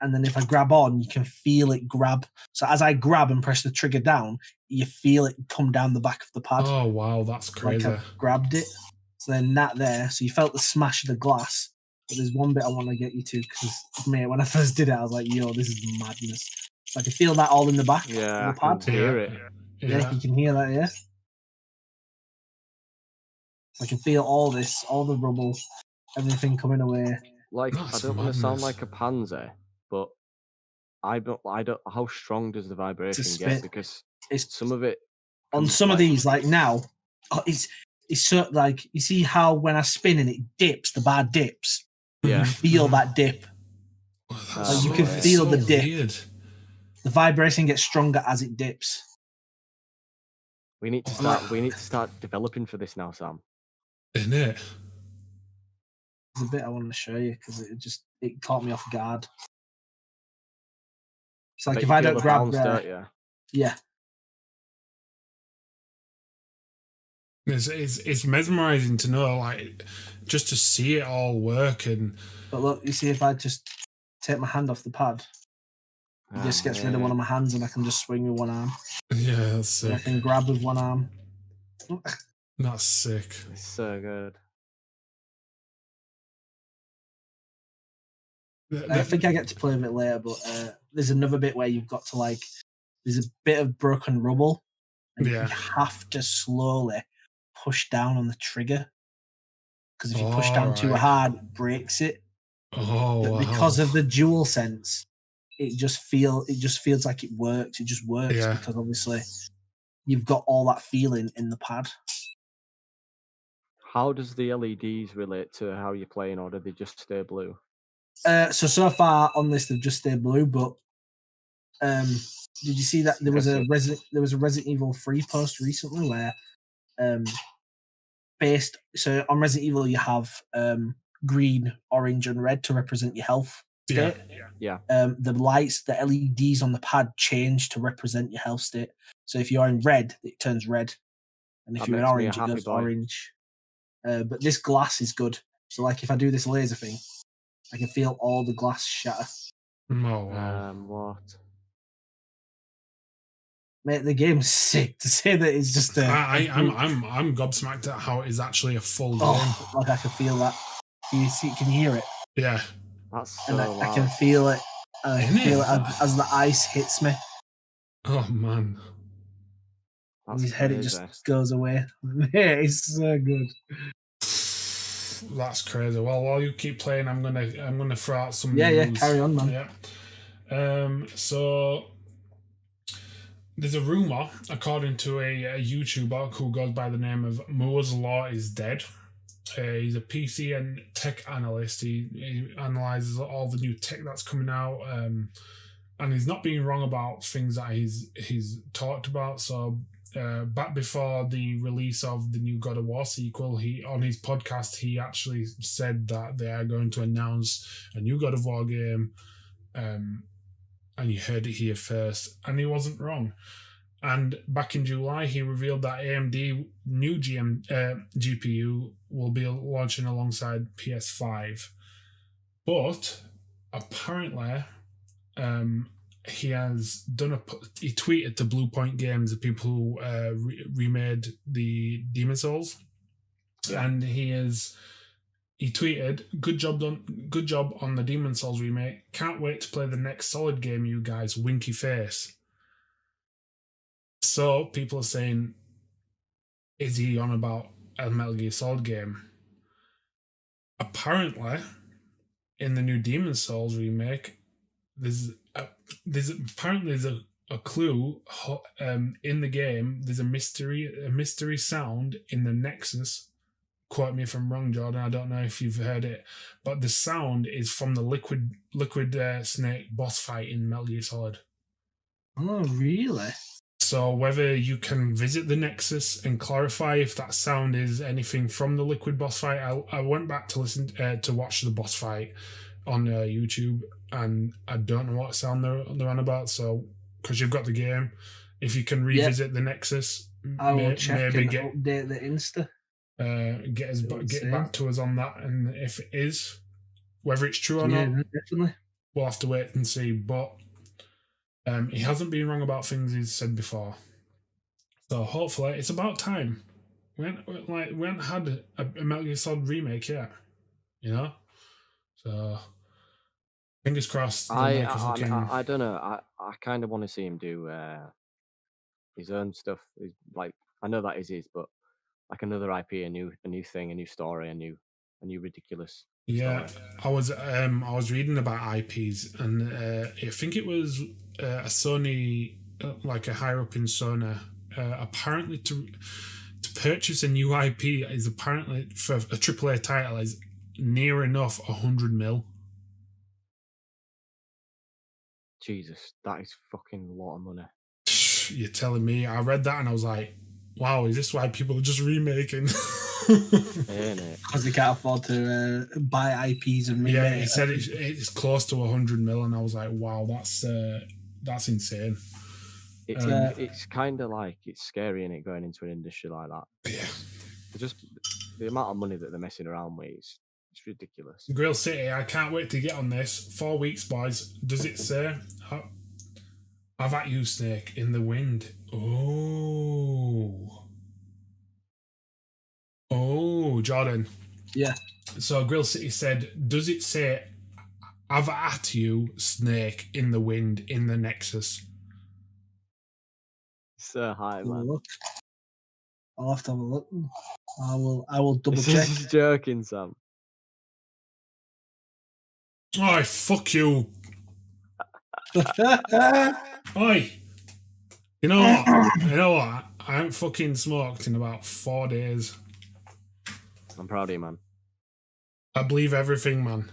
and then if I grab on, you can feel it grab. So as I grab and press the trigger down, you feel it come down the back of the pad. Oh wow, that's crazy. Like I grabbed it. So then that there, so you felt the smash of the glass. But there's one bit I want to get you to, because mate, when I first did it, I was like, yo, this is madness. So I can feel that all in the back Yeah, of the pad. I can hear it. Yeah, you can hear that, yeah. I can feel all this, all the rubble, everything coming away. Like, That's I don't want to sound madness. like a pansy, but I don't. How strong does the vibration get? spit. Because It's some of it on comes, some of like, these, like now, it's so like you see how when I spin and it dips, the bar dips. Yeah. You feel that dip. That's you can it's feel so the dip. weird. The vibration gets stronger as it dips. We need to start. We need to start developing for this now, Sam. Isn't it? There's a bit I want to show you because it caught me off guard. It's like But if you I feel don't the grab bounce, don't you? yeah. It's mesmerizing to know, like, just to see it all work. And But look, you see, if I just take my hand off the pad, it just gets rid of one of my hands, and I can just swing with one arm. yeah, that's sick. And I can grab with one arm. That's sick. It's so good. I think I get to play a bit later, but there's another bit where you've got to there's a bit of broken rubble, and you have to slowly push down on the trigger, because if you push down too hard, it breaks it. But because of the dual sense, it just feels like it works. It just works because obviously you've got all that feeling in the pad. How does the LEDs relate to how you're playing, or do they just stay blue? So far on this, they've just stayed blue. But did you see that there was a Resident Evil 3 post recently where so on Resident Evil you have green, orange, and red to represent your health state. Yeah. The lights, the LEDs on the pad change to represent your health state. So if you're in red, it turns red, and if you're in orange, it goes orange. But this glass is good. So like if I do this laser thing, I can feel all the glass shatter. Oh wow. What? Mate, the game's sick. To say that it's just I'm gobsmacked at how it is actually a full game. Like I can feel that. Can you hear it? Yeah. That's so loud. I can feel it. I can feel it as the ice hits me. Oh man. That's his head, it just goes away. Yeah, it's so good. That's crazy. Well, while you keep playing, I'm gonna throw out some news. Yeah, carry on, man. Yeah. So there's a rumor, according to a YouTuber who goes by the name of Moore's Law is Dead. He's a PC and tech analyst. He analyzes all the new tech that's coming out, and he's not being wrong about things that he's talked about. So back before the release of the new God of War sequel, on his podcast he actually said that they are going to announce a new God of War game, and you heard it here first, and he wasn't wrong. And back in July, he revealed that AMD new GPU will be launching alongside PS5. But apparently, he tweeted to Blue Point Games, the people who remade the Demon Souls, and he tweeted, good job on the Demon Souls remake. Can't wait to play the next Solid game, you guys. Winky face. So people are saying, is he on about a Metal Gear Solid game? Apparently, in the new Demon Souls remake, there's a clue in the game. There's a mystery sound in the Nexus. Quote me if I'm wrong, Jordan. I don't know if you've heard it, but the sound is from the Liquid Snake boss fight in Metal Gear Solid. Oh, really? So whether you can visit the Nexus and clarify if that sound is anything from the Liquid boss fight. I went back to listen to watch the boss fight on YouTube, and I don't know what sound they're on about. So because you've got the game, if you can revisit the Nexus, I will check and update the Insta. Get back to us on that, and if it is, whether it's true or not, definitely. we'll have to wait and see. But he hasn't been wrong about things he's said before. So hopefully, it's about time. We haven't had a Metal Gear Solid remake yet, you know. So fingers crossed. I don't know. I kind of want to see him do his own stuff. Like, I know that is his, but like another IP, a new thing, a new story, a new ridiculous Yeah, story. I was reading about IPs, and I think it was a Sony, like a higher up in Sony. Apparently, to purchase a new IP is apparently for a AAA title is near enough 100 mil. Jesus, that is fucking a lot of money. You're telling me? I read that and I was like, wow, is this why people are just remaking? Because they can't afford to buy IPs and remake. Yeah, he said it's close to 100 mil, and I was like, wow, that's insane. It's kind of like, it's scary, and it going into an industry like that. Yeah, just the amount of money that they're messing around with is ridiculous. Grill City, I can't wait to get on this. 4 weeks, boys. Does it say? Have at you, Snake, in the wind. Oh, Jordan. Yeah. So Grill City said, does it say have at you, Snake, in the wind in the Nexus? So high, man. Look. I'll have to have a look. I will double check. He's joking, Sam. Oh, fuck you. Oi. You know what? I haven't fucking smoked in about 4 days. I'm proud of you, man. I believe everything, man.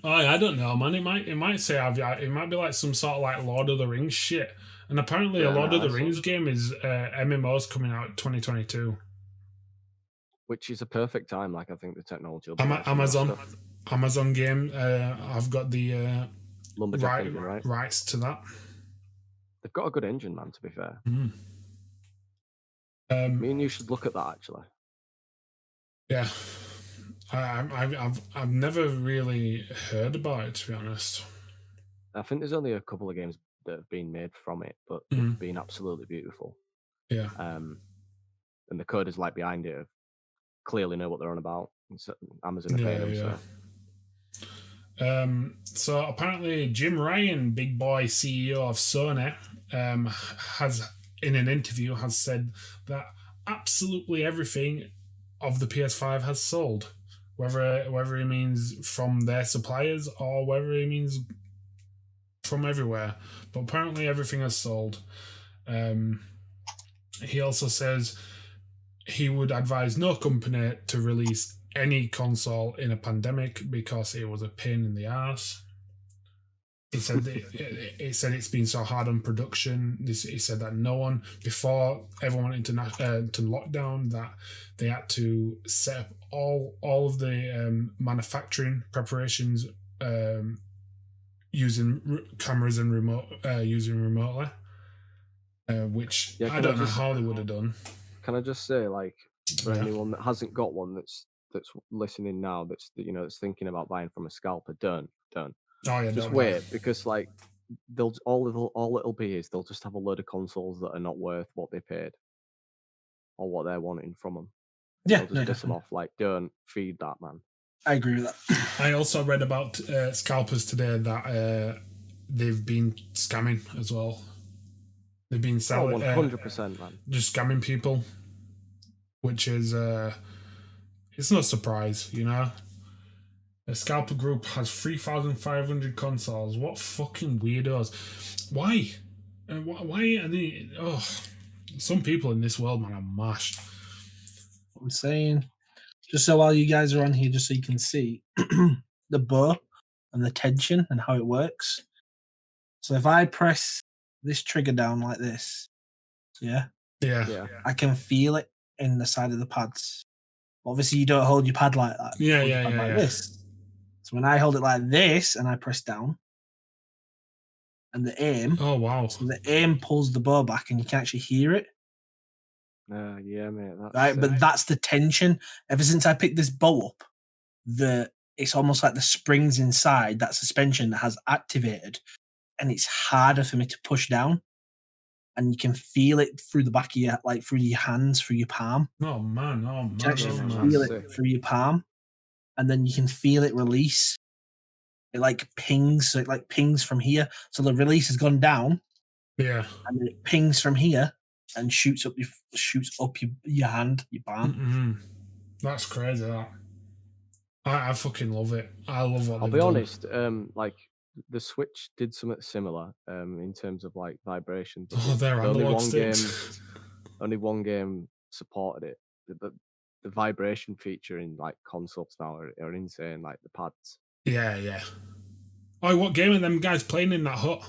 I don't know, man. It might say it might be like some sort of like Lord of the Rings shit. And apparently, a Lord of the Rings game is MMO's coming out 2022, which is a perfect time. Like, I think the technology will be Amazon game. I've got the Lumberjack rights to that. They've got a good engine, man. To be fair, me and you should look at that actually. Yeah. I've never really heard about it, to be honest. I think there's only a couple of games that have been made from it, but they've been absolutely beautiful. Yeah. And the coders like behind it clearly know what they're on about. Amazon are paying them. So apparently Jim Ryan, big boy CEO of Sony, has in an interview has said that absolutely everything of the PS5 has sold. Whether it means from their suppliers or whether it means from everywhere. But apparently everything has sold. He also says he would advise no company to release any console in a pandemic because it was a pain in the ass. He said it's been so hard on production. He said that no one, before everyone went into lockdown, that they had to set up all of the manufacturing preparations using cameras and using remotely, which I don't know how they would have done. Can I just say, like, for anyone that hasn't got one that's listening now, that's thinking about buying from a scalper, don't. Oh, yeah, just wait, because like all it'll be is they'll just have a load of consoles that are not worth what they paid or what they're wanting from them. Yeah, they'll just piss them off. Like, don't feed that, man. I agree with that. I also read about scalpers today that they've been scamming as well. They've been selling 100%, man. Just scamming people, which is it's no surprise, you know. A scalper group has 3,500 consoles. What fucking weirdos! Why? Why are they? Oh, some people in this world, man, are mashed. I'm saying, just so while you guys are on here, just so you can see the bow and the tension and how it works. So if I press this trigger down like this, yeah, I can feel it in the side of the pads. Obviously, you don't hold your pad like that. Yeah. This. So when I hold it like this and I press down, and the aim. Oh wow! So the aim pulls the bow back, and you can actually hear it. Yeah, mate. Right, but that's the tension. Ever since I picked this bow up, it's almost like the springs inside that suspension that has activated, and it's harder for me to push down. And you can feel it through the back of your, like through your hands, through your palm. Oh man, You can actually man. feel it through your palm, and then you can feel it release. It like pings, so it like pings from here. So the release has gone down. Yeah. And then it pings from here and shoots up your hand, your palm. Mm-hmm. That's crazy. That I fucking love it. I love what I'll they've be done. honest. Like the Switch did something similar. In terms of like vibration. But they're analog sticks. Only one game supported it. The vibration feature in like consoles now are insane. Like the pads. Yeah. Oh, what game are them guys playing in that hut?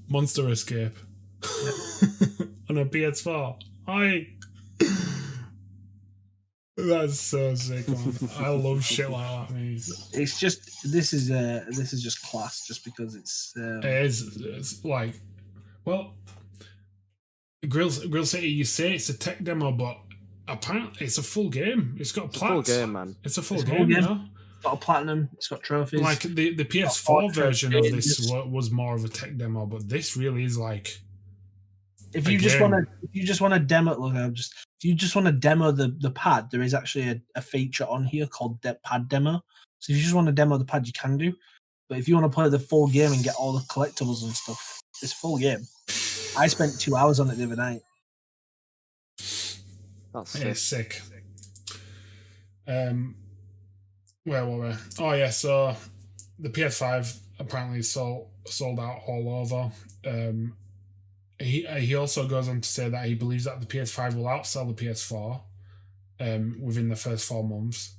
Monster Escape. On a PS4. That's so sick, man. I love shit like that, mate. It's just this is just class, just because it's. It's like, well, Grill City. You say it's a tech demo, but apparently it's a full game. It's got plats. Full game, man. It's a full game. You know? It's got a platinum. It's got trophies. Like the PS4 version of this was more of a tech demo, but this really is like. If you just want to demo, look, if you just want to demo the pad, there is actually a feature on here called pad demo. So if you just want to demo the pad, you can do. But if you want to play the full game and get all the collectibles and stuff, it's a full game. I spent 2 hours on it the other night. That's sick. It's sick. Where were we? Oh yeah, so the PS5 apparently sold out all over. He also goes on to say that he believes that the PS5 will outsell the PS4 within the first 4 months.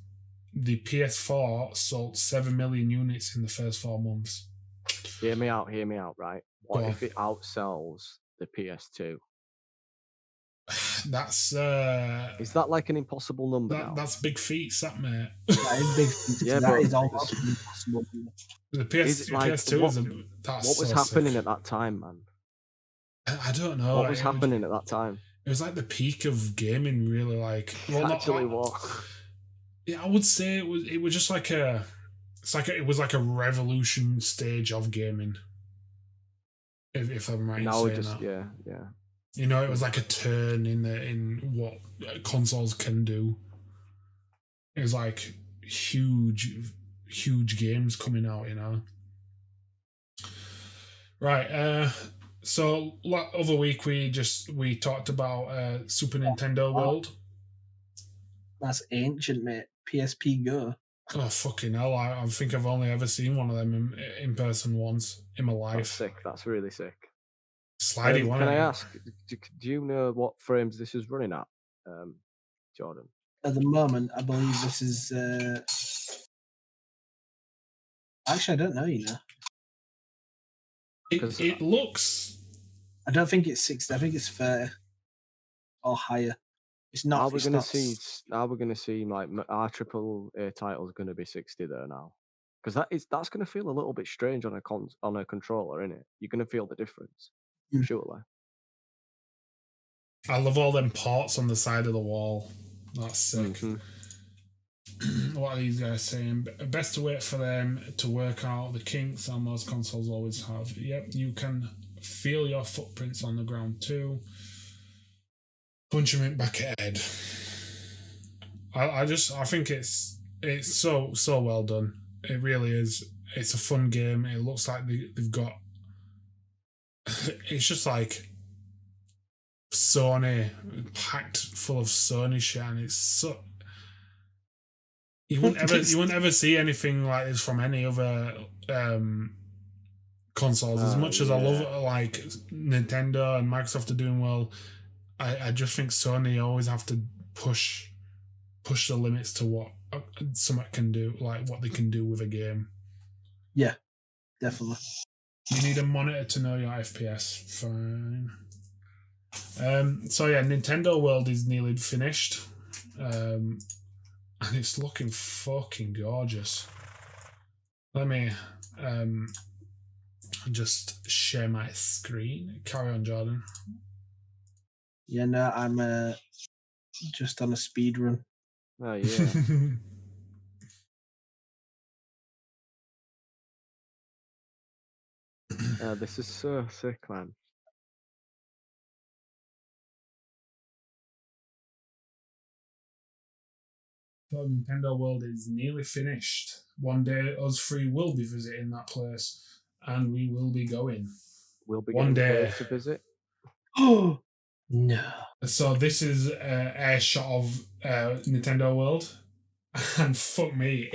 The PS4 sold 7 million units in the first 4 months. Hear me out, right? What if it outsells the PS2? That's is that like an impossible number now? That's big feats, that mate. That is big feats. Yeah, that is almost impossible. The PS2 what was happening at that time, man? I don't know. What was happening at that time? It was like the peak of gaming, really. Like, well, actually, what? Yeah, I would say it was just like it was like a revolution stage of gaming. If I'm right in saying that. Yeah. You know, it was like a turn in what consoles can do. It was like huge games coming out, you know. Right, so other week we talked about Super Nintendo World. That's ancient, mate. PSP Go. Oh fucking hell! I think I've only ever seen one of them in person once in my life. That's sick. That's really sick. Slidey one. Can I ask? Do you know what frames this is running at, Jordan? At the moment, I believe this is. Actually, I don't know. You know. It looks. I don't think it's 60. I think it's 30 or higher. It's not. Are we going to see like our AAA title is going to be 60 there now? Because that's going to feel a little bit strange on a controller, isn't it? You're going to feel the difference, surely. I love all them ports on the side of the wall. That's sick. Mm-hmm. What are these guys saying? Best to wait for them to work out the kinks, and most consoles always have. Yep, you can feel your footprints on the ground too. Punch him in back ahead. I think it's so well done. It really is. It's a fun game. It looks like they've got. It's just like Sony, packed full of Sony shit, and it's so. You wouldn't ever see anything like this from any other consoles. As much as I love like Nintendo and Microsoft are doing well, I just think Sony always have to push the limits to what something can do, like what they can do with a game. Yeah, definitely. You need a monitor to know your FPS. Fine. So yeah, Nintendo World is nearly finished. And it's looking fucking gorgeous. Let me just share my screen. Carry on, Jordan. Yeah, no, I'm just on a speed run. Oh yeah. This is so sick, man. So Nintendo World is nearly finished. One day, us three will be visiting that place, and we will be going. We'll be One getting day. paid to visit. Oh no! So this is a shot of Nintendo World, and fuck me,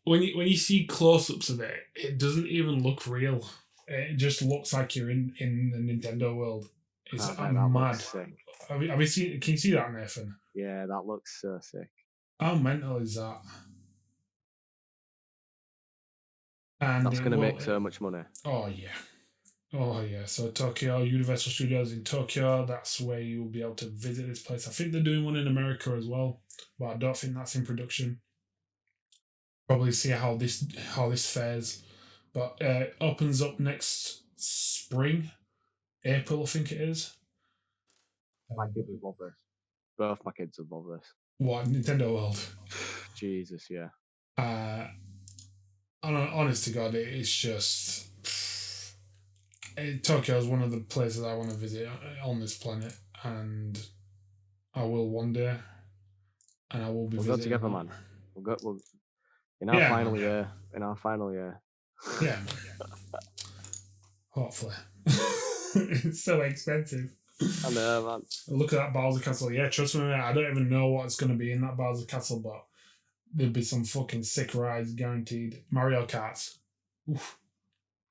when you see close-ups of it, it doesn't even look real. It just looks like you're in the Nintendo World. It's That mad. looks sick. Have you seen? Can you see that, Nathan? Yeah, that looks so sick. How mental is that? And that's going to make so much money. Oh yeah. So Tokyo, Universal Studios in Tokyo, that's where you'll be able to visit this place. I think they're doing one in America as well, but I don't think that's in production. Probably see how this fares. But opens up next spring, April, I think it is. My kid would love this. Both my kids would love this. What, Nintendo World? Jesus, yeah. Honest to God, it's just Tokyo is one of the places I want to visit on this planet, and I will one day, and I will be We'll visiting. Go together, man. We'll in our final year. In our final year. Yeah. Hopefully. It's so expensive. I know, man. Look at that Bowser Castle. Yeah, trust me, I don't even know what's going to be in that Bowser Castle, but there'll be some fucking sick rides guaranteed. Mario Kart. Oof.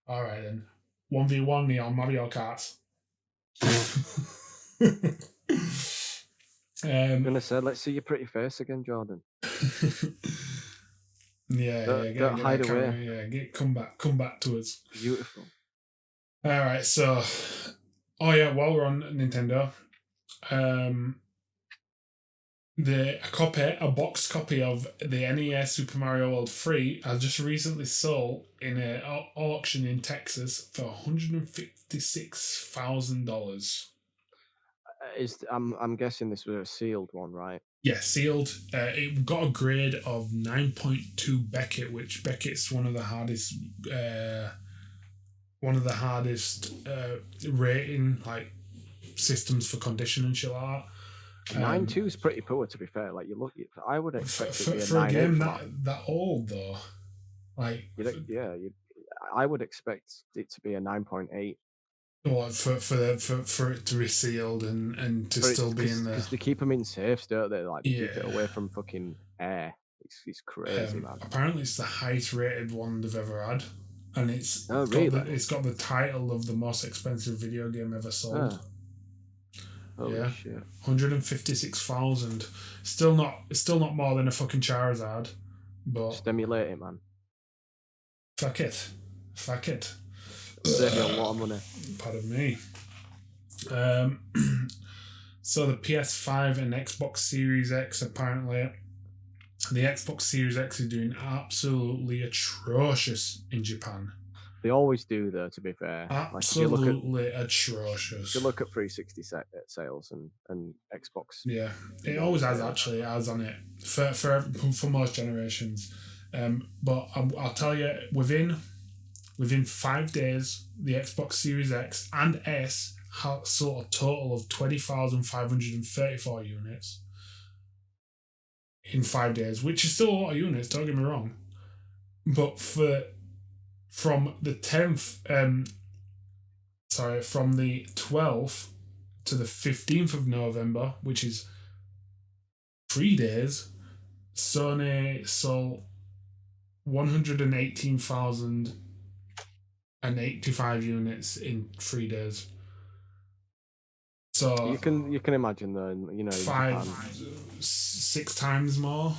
All right then. 1v1 me on Mario Kart. I'm gonna say, let's see your pretty face again, Jordan. Don't hide away. Yeah, come back to us. Beautiful. All right, so, while we're on Nintendo, a boxed copy of the NES Super Mario World 3 has just recently sold in an auction in Texas for $156,000. I'm guessing this was a sealed one, right? Yeah, sealed. It got a grade of 9.2 Beckett, which Beckett's one of the hardest rating like systems for condition and shit like that. 9.2 is pretty poor, to be fair. Like I would expect it to be for a game that old though. Like I would expect it to be a 9.8. Well, for it to be sealed and to still be in there, because they keep them in safes, don't they? Like keep it away from fucking air. It's crazy, man. Apparently, it's the highest rated one they've ever had, and it's got the title of the most expensive video game ever sold. Holy shit. 156,000. Still not more than a fucking Charizard, but stimulate it, man. Fuck it. Save you a lot of money. Pardon me. So the PS5 and Xbox Series X, apparently, the Xbox Series X is doing absolutely atrocious in Japan. They always do, though, to be fair. Absolutely atrocious. If you look at 360 sales and Xbox. Yeah, it always has actually. It has on it for most generations. But I'll tell you, within 5 days, the Xbox Series X and S sold a total of 20,534 units in 5 days, which is still a lot of units, don't get me wrong. But from the 12th to the 15th of November, which is 3 days, Sony sold 118,085 units in 3 days. So you can imagine though, 6 times more.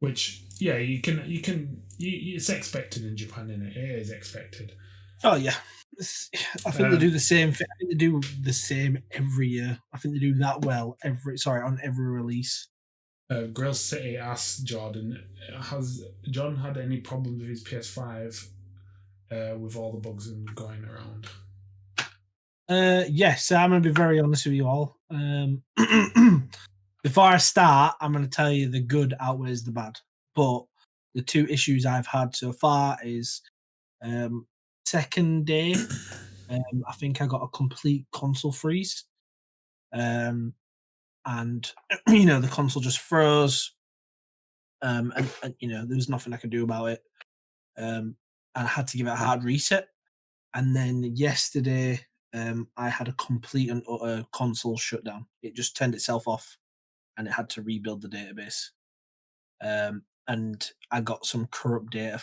Which it's expected in Japan, isn't it? It is expected. Oh yeah, I think they do the same thing. I think they do the same every year. I think they do that well on every release. Grill City asked Jordan, has John had any problems with his PS5 with all the bugs and going around? Yes, I'm going to be very honest with you all. Before I start, I'm going to tell you the good outweighs the bad. But the two issues I've had so far is second day, I think I got a complete console freeze. And the console just froze. And there was nothing I could do about it. And I had to give it a hard reset. And then yesterday, I had a complete and utter console shutdown. It just turned itself off, and it had to rebuild the database. And I got some corrupt data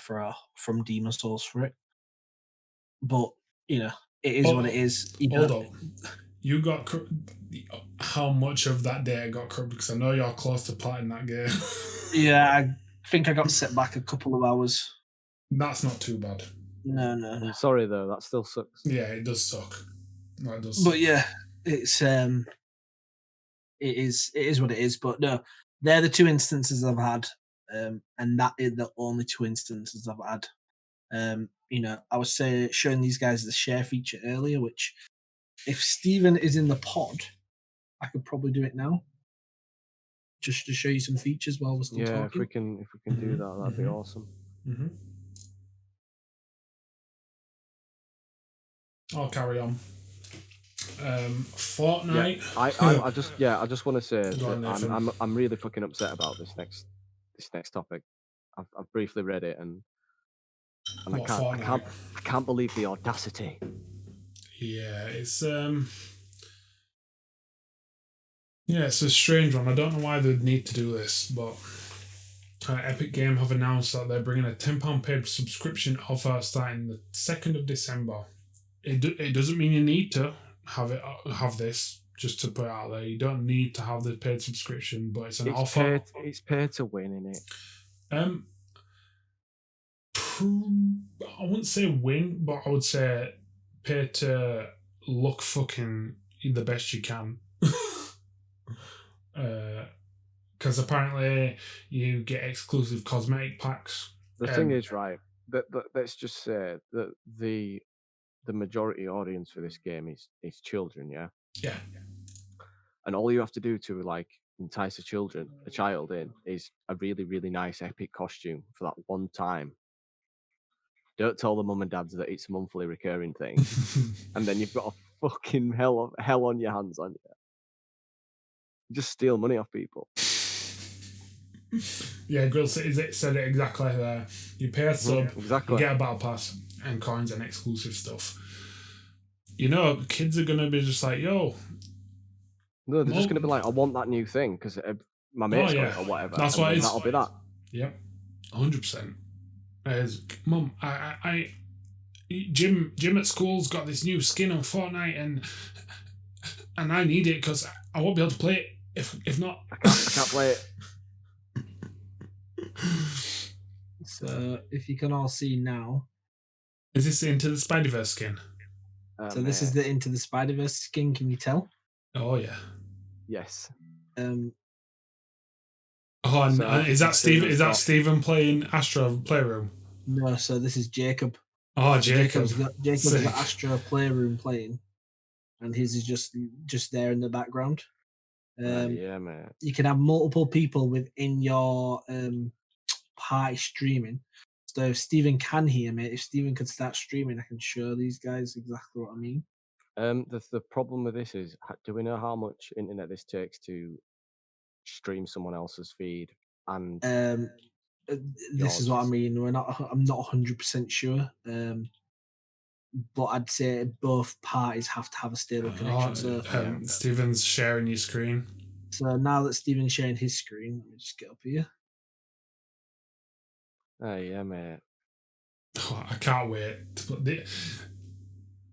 from Demon Souls for it. But it is what it is. Hold up. You got how much of that data got corrupt? Because I know you're close to plotting that game. Yeah, I think I got set back a couple of hours. That's not too bad. No. I'm sorry though, that still sucks. Yeah, it does suck. No, it does. But yeah, it's it is what it is. But no, they're the two instances I've had, and that is the only two instances I've had. I was showing these guys the share feature earlier, which if Stephen is in the pod, I could probably do it now, just to show you some features while we're still talking. If we can do that, that'd be awesome. I'll carry on. Fortnite. I just want to say that I'm really fucking upset about this next topic. I've briefly read it and I can't believe the audacity. Yeah, it's it's a strange one. I don't know why they'd need to do this, but Epic Game have announced that they're bringing a £10 paid subscription offer starting the 2nd of December. It doesn't mean you need to have this, just to put it out there. You don't need to have the paid subscription, but it's an offer. It's pay to win, isn't it? I wouldn't say win, but I would say pay to look fucking the best you can. Because apparently you get exclusive cosmetic packs. The thing is, right, that let's just say that the majority audience for this game is children, yeah? Yeah. And all you have to do to like entice a child in is a really, really nice epic costume for that one time. Don't tell the mum and dads that it's a monthly recurring thing. And then you've got a fucking hell on your hands on you. Just steal money off people. Yeah, Grill said it exactly there. You pay a sub, exactly. You get a battle pass and coins and exclusive stuff. Kids are going to be just like, yo. No, they're just going to be like, I want that new thing because my mate's got it or whatever. That's why that'll be that. Yep, 100%. Mum, Jim at school's got this new skin on Fortnite and I need it because I won't be able to play it if not. I can't play it. So if you can all see now, is this the Into the Spider-Verse skin? So this is the Into the Spider-Verse skin. Can you tell? Oh yeah. Yes. Is that Stephen? Is that Stephen playing Astro Playroom? No, so this is Jacob. Oh, Jacob's got Astro Playroom playing, and his is just there in the background. Yeah, man. You can have multiple people within your party streaming. So if Stephen can hear me, if Stephen could start streaming, I can show these guys exactly what I mean. The problem with this is, do we know how much internet this takes to stream someone else's feed? And this is what I mean. I'm not 100% sure. But I'd say both parties have to have a stable connection. Stephen's sharing your screen. So now that Stephen's sharing his screen, let me just get up here. Oh yeah, mate. Oh, I can't wait.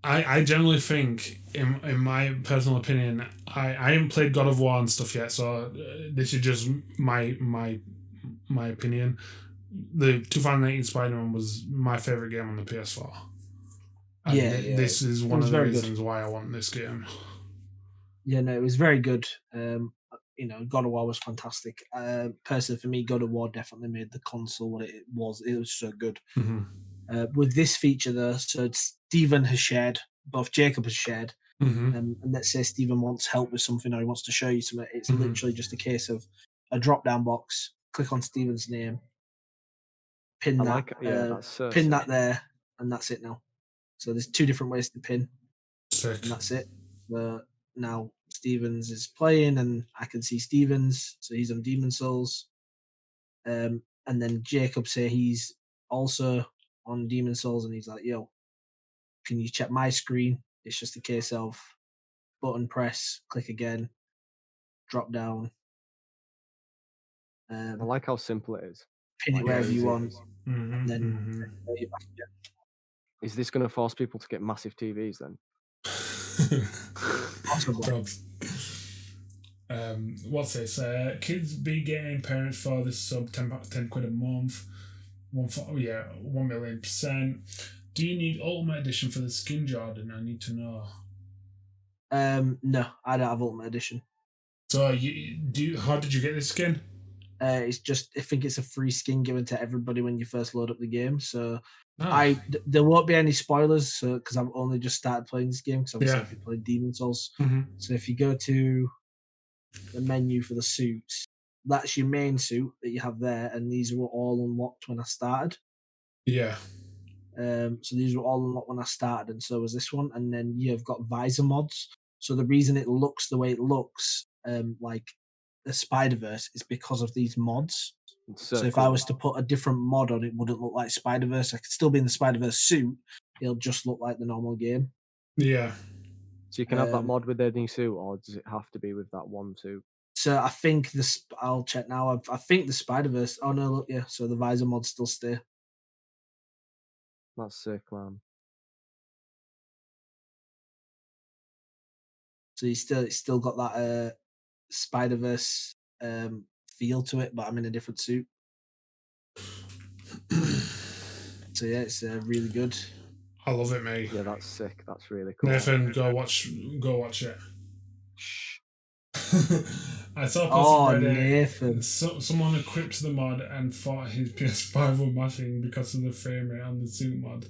I generally think, in my personal opinion, I haven't played God of War and stuff yet, so this is just my opinion. The 2018 Spider-Man was my favorite game on the PS4. And this is one of the reasons why I want this game. Yeah, no, it was very good. God of War was fantastic. Personally, for me, God of War definitely made the console what it was. It was so good. Mm-hmm. With this feature, though, so Stephen has shared, both Jacob has shared, and let's say Stephen wants help with something or he wants to show you something, it's literally just a case of a drop-down box, click on Stephen's name, pin that, that's so pin sick. that there, and that's it now. So there's 2 different ways to pin, Sick. and that's it. Now Stevens is playing, and I can see Stevens, so he's on Demon Souls. And then Jacob say he's also on Demon Souls, and he's like, "Yo, can you check my screen?" It's just a case of button press, click again, drop down. I like how simple it is. Pin it wherever you want, Mm-hmm, then play it back again. Is this going to force people to get massive TVs then? Possibly. Probs. What's this? Kids be getting parents for this sub 10 quid a month. 1,000,000%. Do you need Ultimate Edition for the skin, Jordan? I need to know. No, I don't have Ultimate Edition. So how did you get this skin? It's just, I think it's a free skin given to everybody when you first load up the game. So Ah, there won't be any spoilers, so because I've only just started playing this game, because obviously I've been playing Demon Souls. So if you go to the menu for the suits, that's your main suit that you have there, and these were all unlocked when I started. yeah. So these were all unlocked when I started, and so was this one. And then you've got visor mods. So the reason it looks the way it looks, like the Spider-Verse, is because of these mods. So if I was to put a different mod on, it wouldn't look like Spider-Verse. I could still be in the Spider-Verse suit. It'll just look like the normal game. Yeah. So you can have that mod with any suit, or does it have to be with that one suit? So I think this. I'll check now. I think the Spider-Verse. Oh no, look, yeah. So the visor mods still stay. That's sick, man. So it's still got that Spider-Verse feel to it, but I'm in a different suit. So yeah, it's really good. I love it, mate. Yeah, that's sick. That's really cool. Nathan, go watch it. Shh. I saw a post on Reddit. Nathan. Someone equipped the mod and thought his PS5 were mashing because of the frame rate on the suit mod.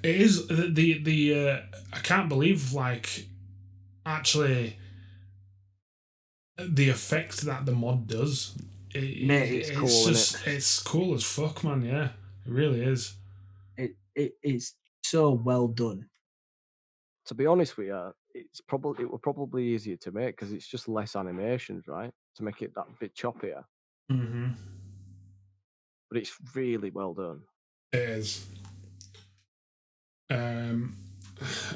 It is the I can't believe, like, actually the effect that the mod does. It's cool, just it's cool as fuck, man. Yeah, it really is. It's so well done. To be honest with you, it were probably easier to make because it's just less animations, right? To make it that bit choppier. Mm-hmm. But it's really well done. It is.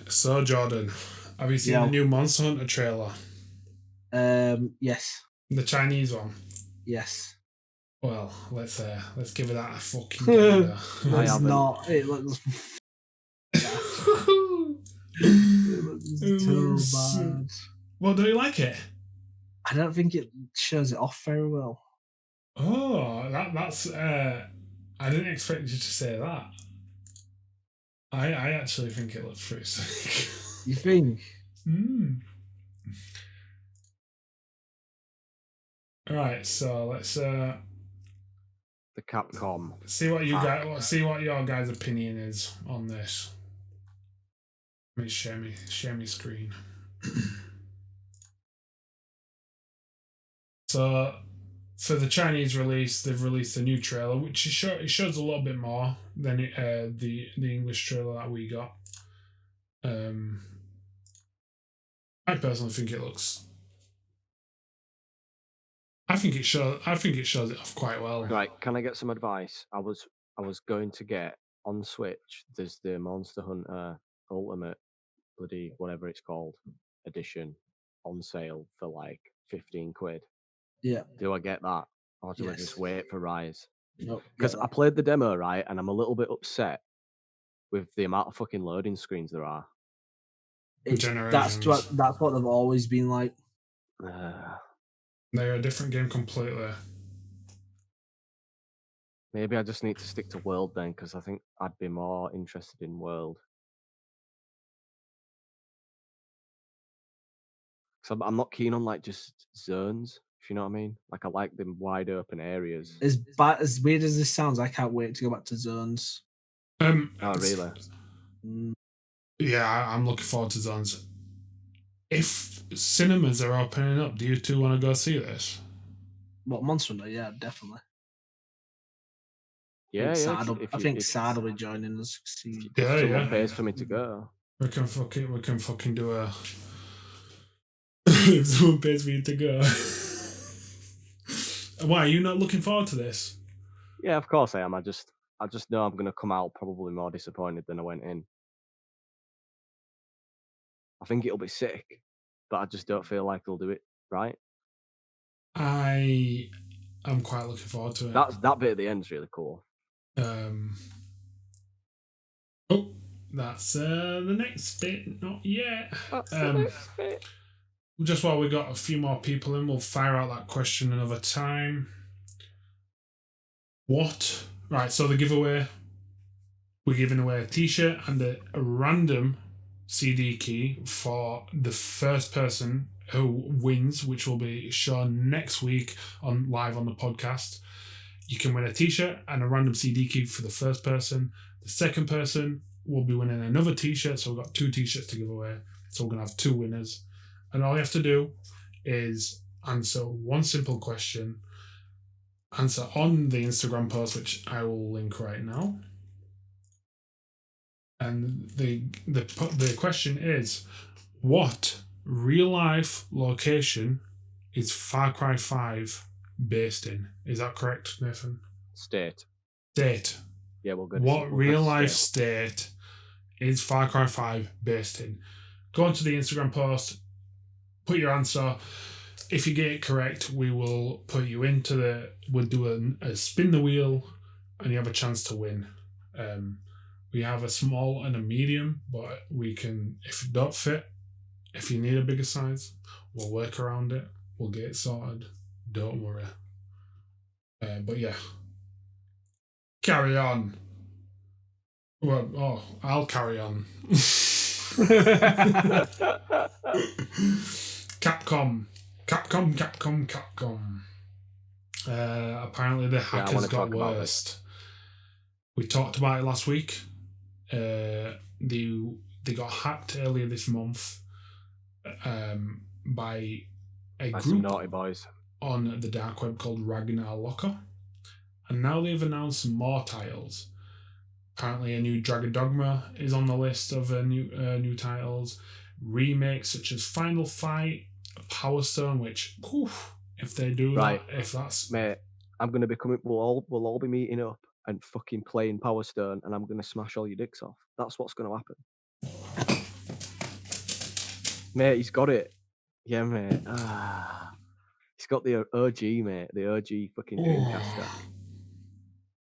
So Jordan, have you seen the new Monster Hunter trailer? Yes. The Chinese one. Yes. Well, let's give it that a fucking gander. It's not. It looks. It looks so bad. Well, do you like it? I don't think it shows it off very well. Oh, that's. I didn't expect you to say that. I actually think it looks pretty sick. You think? Right, so let's the Capcom. see what your guys' opinion is on this. Let me share me screen. So for the Chinese release, they've released a new trailer, which it shows a little bit more than the English trailer that we got. I personally think it looks. I think it shows it off quite well. Right, can I get some advice? I was going to get on Switch. There's the Monster Hunter Ultimate bloody whatever it's called edition on sale for like 15 quid. Yeah. Do I get that, or do I just wait for Rise? No, because I played the demo, right, and I'm a little bit upset with the amount of fucking loading screens there are. That's what they've always been like. They're a different game completely. Maybe I just need to stick to World then, because I think I'd be more interested in World. So I'm not keen on like just zones, if you know what I mean. Like I like them wide open areas. As weird as this sounds, I can't wait to go back to zones. Oh really? Yeah, I'm looking forward to Zones. If cinemas are opening up, do you two want to go see this? What, Monster Hunter? Yeah, definitely. Yeah, I think Sad will be joining us. If someone pays for me to go, we can fucking do a. If someone pays for you to go. Why are you not looking forward to this? Yeah, of course I am. I just know I'm gonna come out probably more disappointed than I went in. I think it'll be sick, but I just don't feel like they'll do it right. I'm quite looking forward to it. That bit at the end is really cool. That's the next bit. Not yet. That's the next bit. Just while we got a few more people in, we'll fire out that question another time. What? Right, so the giveaway. We're giving away a t-shirt and a random CD key for the first person who wins, which will be shown next week live on the podcast. You can win a t-shirt and a random CD key for the first person. The second person will be winning another t-shirt, so we've got 2 t-shirts to give away. So we're going to have 2 winners. And all you have to do is answer one simple question. Answer on the Instagram post, which I will link right now. And the question is, what real-life location is Far Cry 5 based in? Is that correct, Nathan? State. Yeah, we'll go. What real-life state is Far Cry 5 based in? Go onto the Instagram post, put your answer. If you get it correct, we will put you into we'll do a spin the wheel, and you have a chance to win. We have a small and a medium, but we can, if it don't fit, if you need a bigger size, we'll work around it. We'll get it sorted. Don't worry. But yeah. Carry on. Well, I'll carry on. Capcom. Apparently the hackers got worst. We talked about it last week. They got hacked earlier this month by a group some naughty boys on the dark web called Ragnar Locker, and now they've announced more titles. Apparently, a new Dragon Dogma is on the list of new titles. Remakes such as Final Fight, Power Stone, which if they do that, if that's mate, I'm gonna be coming. We'll all be meeting up and fucking playing Power Stone, and I'm gonna smash all your dicks off. That's what's gonna happen. Mate, he's got it. Yeah, mate. He's got the OG, mate. The OG fucking Dreamcaster.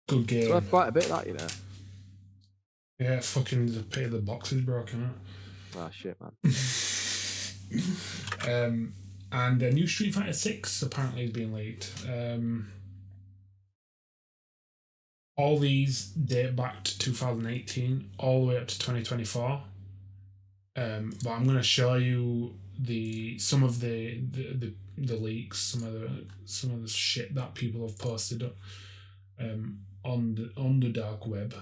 Good game. It's worth quite a bit, that, you know. Yeah, fucking the pay the box is broken out. Oh shit, man. And a new Street Fighter 6 apparently has been leaked. All these date back to 2018, all the way up to 2024. But I'm going to show you some of the leaks, some of the shit that people have posted on the dark web.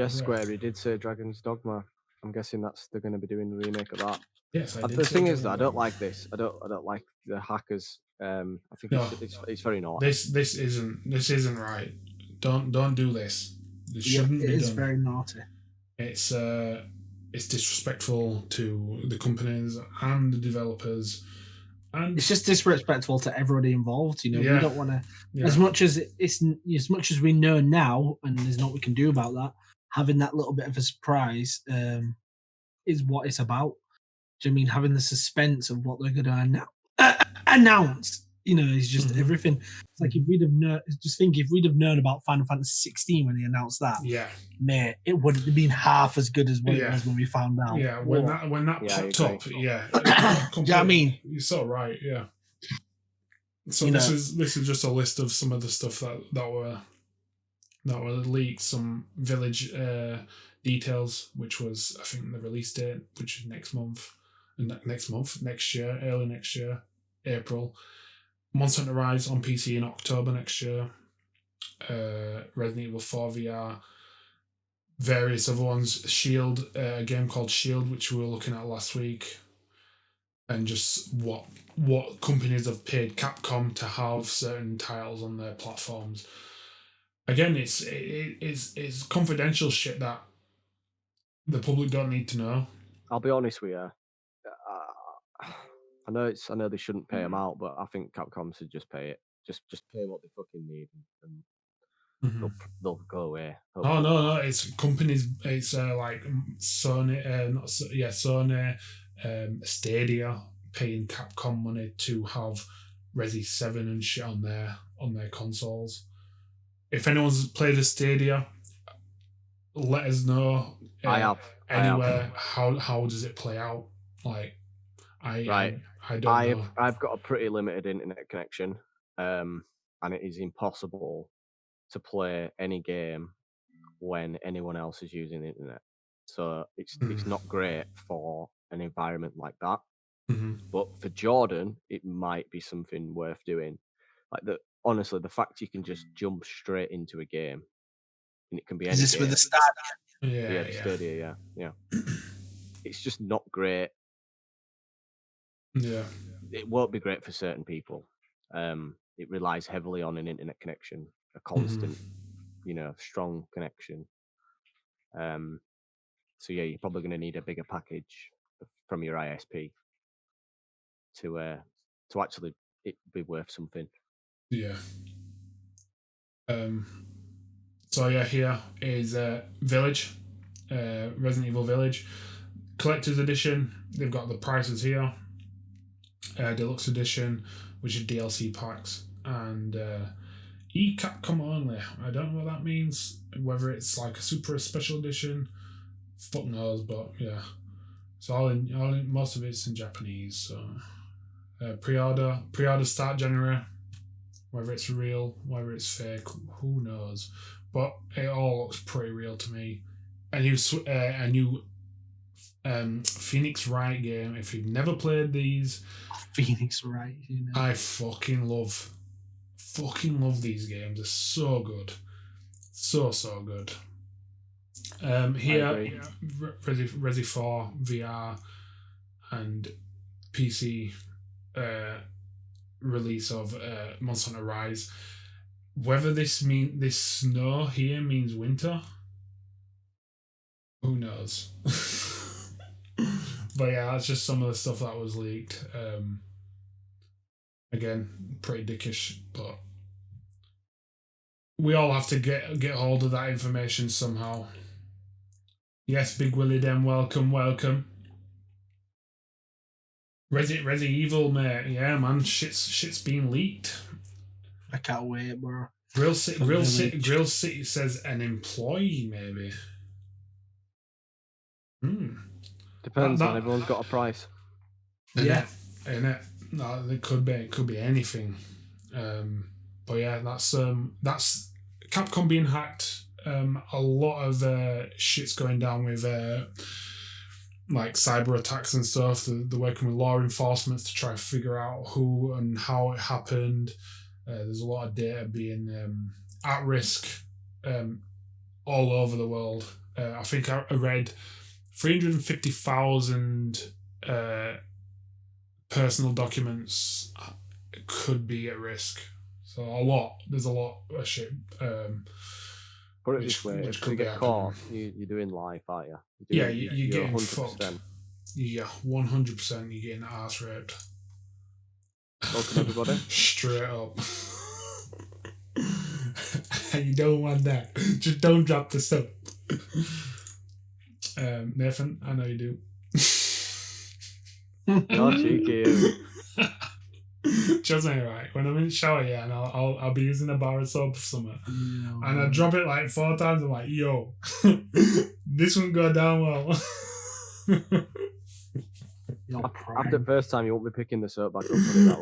Square, he did say Dragon's Dogma. I'm guessing they're going to be doing the remake of that. Yes, I did. The thing is that I don't like this. I don't like the hackers. I think it's very naughty. This isn't right. Don't do this. This shouldn't be done. It is very naughty. It's disrespectful to the companies and the developers, and it's just disrespectful to everybody involved. You know, we don't want to. Yeah. As much as we know now, and there's not we can do about that. Having that little bit of a surprise is what it's about. Do you mean having the suspense of what they're going to announce? You know, it's just everything. It's like if we'd have known about Final Fantasy 16 when they announced that, mate, it wouldn't have been half as good as what it was when we found out. Yeah, when that popped up, do you know I mean? You're so right, yeah. So this is just a list of some of the stuff that were leaked, some Village details, which was I think the release date, which is next year, early next year, April. Monster Hunter Rise on PC in October next year. Resident Evil 4 VR. various other ones. Shield, a game called Shield, which we were looking at last week, and just what companies have paid Capcom to have certain titles on their platforms. Again, it's confidential shit that the public don't need to know. I'll be honest with you. I know they shouldn't pay them out, but I think Capcom should just pay it. Just pay what they fucking need, and they'll go away. Hopefully. Oh no, it's companies. It's like Sony, Sony, Stadia paying Capcom money to have Resi 7 and shit on their consoles. If anyone's played a Stadia, let us know. I have. Anywhere. How does it play out? Like, I don't know. I've got a pretty limited internet connection, and it is impossible to play any game when anyone else is using the internet. So it's not great for an environment like that. But for Jordan, it might be something worth doing. Like honestly, the fact you can just jump straight into a game, and it can be any game. Is this with the Stadia? Yeah, the Stadia, yeah. It's just not great. Yeah. It won't be great for certain people. It relies heavily on an internet connection, a constant, strong connection. So yeah, you're probably going to need a bigger package from your ISP to actually it be worth something. Yeah. So yeah, here is Village, Resident Evil Village, collector's edition. They've got the prices here. Deluxe edition, which is DLC packs, and Capcom only. I don't know what that means. Whether it's like a super special edition, fuck knows. But yeah, so all in most of it's in Japanese. So pre-order start January. Whether it's real, whether it's fake, who knows? But it all looks pretty real to me. A new Phoenix Wright game. If you've never played these, Phoenix Wright, I fucking love these games. They're so good, so good. Here, Resi 4 VR and PC release of Monster Hunter Rise. Whether this snow here means winter, who knows? But yeah, that's just some of the stuff that was leaked. Again, pretty dickish, but we all have to get hold of that information somehow. Yes, Big Willie Den, welcome. Resi Evil, mate. Yeah, man, shit's been leaked. I can't wait, bro. Grill City says an employee, maybe. Depends on everyone's got a price. Yeah, innit? No, it could be anything. But yeah, that's Capcom being hacked. A lot of shit's going down with like cyber attacks and stuff. They're working with law enforcement to try to figure out who and how it happened. There's a lot of data being at risk all over the world. I think I read 350,000 personal documents could be at risk. So there's a lot of shit. Put it this way, if you get caught, you're doing life, aren't you? You're getting 100%. Fucked. Yeah, 100% you're getting ass raped. Welcome everybody. Straight up. You don't want that. Just don't drop the soap. Nathan, I know you do. No, cheeky. Trust me, right? When I'm in the shower, yeah, and I'll be using a bar of soap or something, and I drop it like 4 times. I'm like, yo, this won't go down well. After the first time, you won't be picking the soap back up, put it that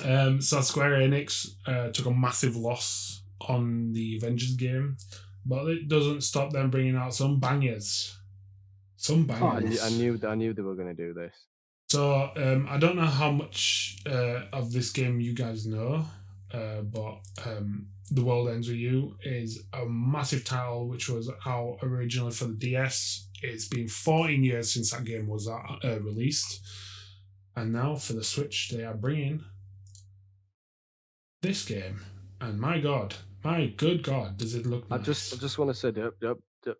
way. So Square Enix took a massive loss on the Avengers game, but it doesn't stop them bringing out some bangers. I knew they were going to do this. So I don't know how much of this game you guys know. but The World Ends With You is a massive title which was out originally for the DS. It's been 14 years since that game was released, and now for the Switch they are bringing this game. And my good God, does it look nice? I just want to say,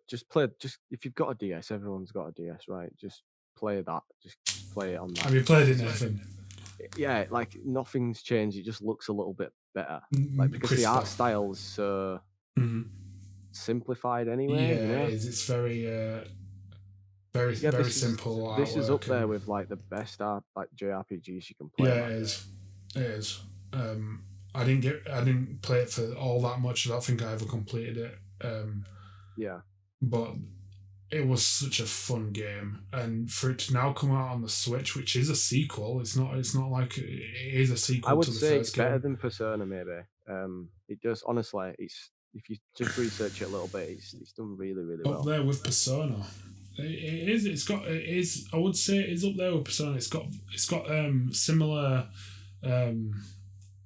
just play. Just if you've got a DS, everyone's got a DS, right? Just play that. Just play it on that. Have you played it, Nathan? Yeah, like nothing's changed. It just looks a little bit better, like because the art style is so simplified anyway. Yeah, you know? it's very very simple. This is up there with like the best JRPGs you can play. Yeah, it is. I didn't play it for all that much. I don't think I ever completed it. Yeah, but it was such a fun game, and for it to now come out on the Switch, which is a sequel, it's not like it is a sequel. I would to the say first it's better game. than Persona, maybe. It does honestly. It's if you just research it a little bit, it's done really well. Up there with Persona. It is. It's got. It is. I would say it's up there with Persona. It's got similar.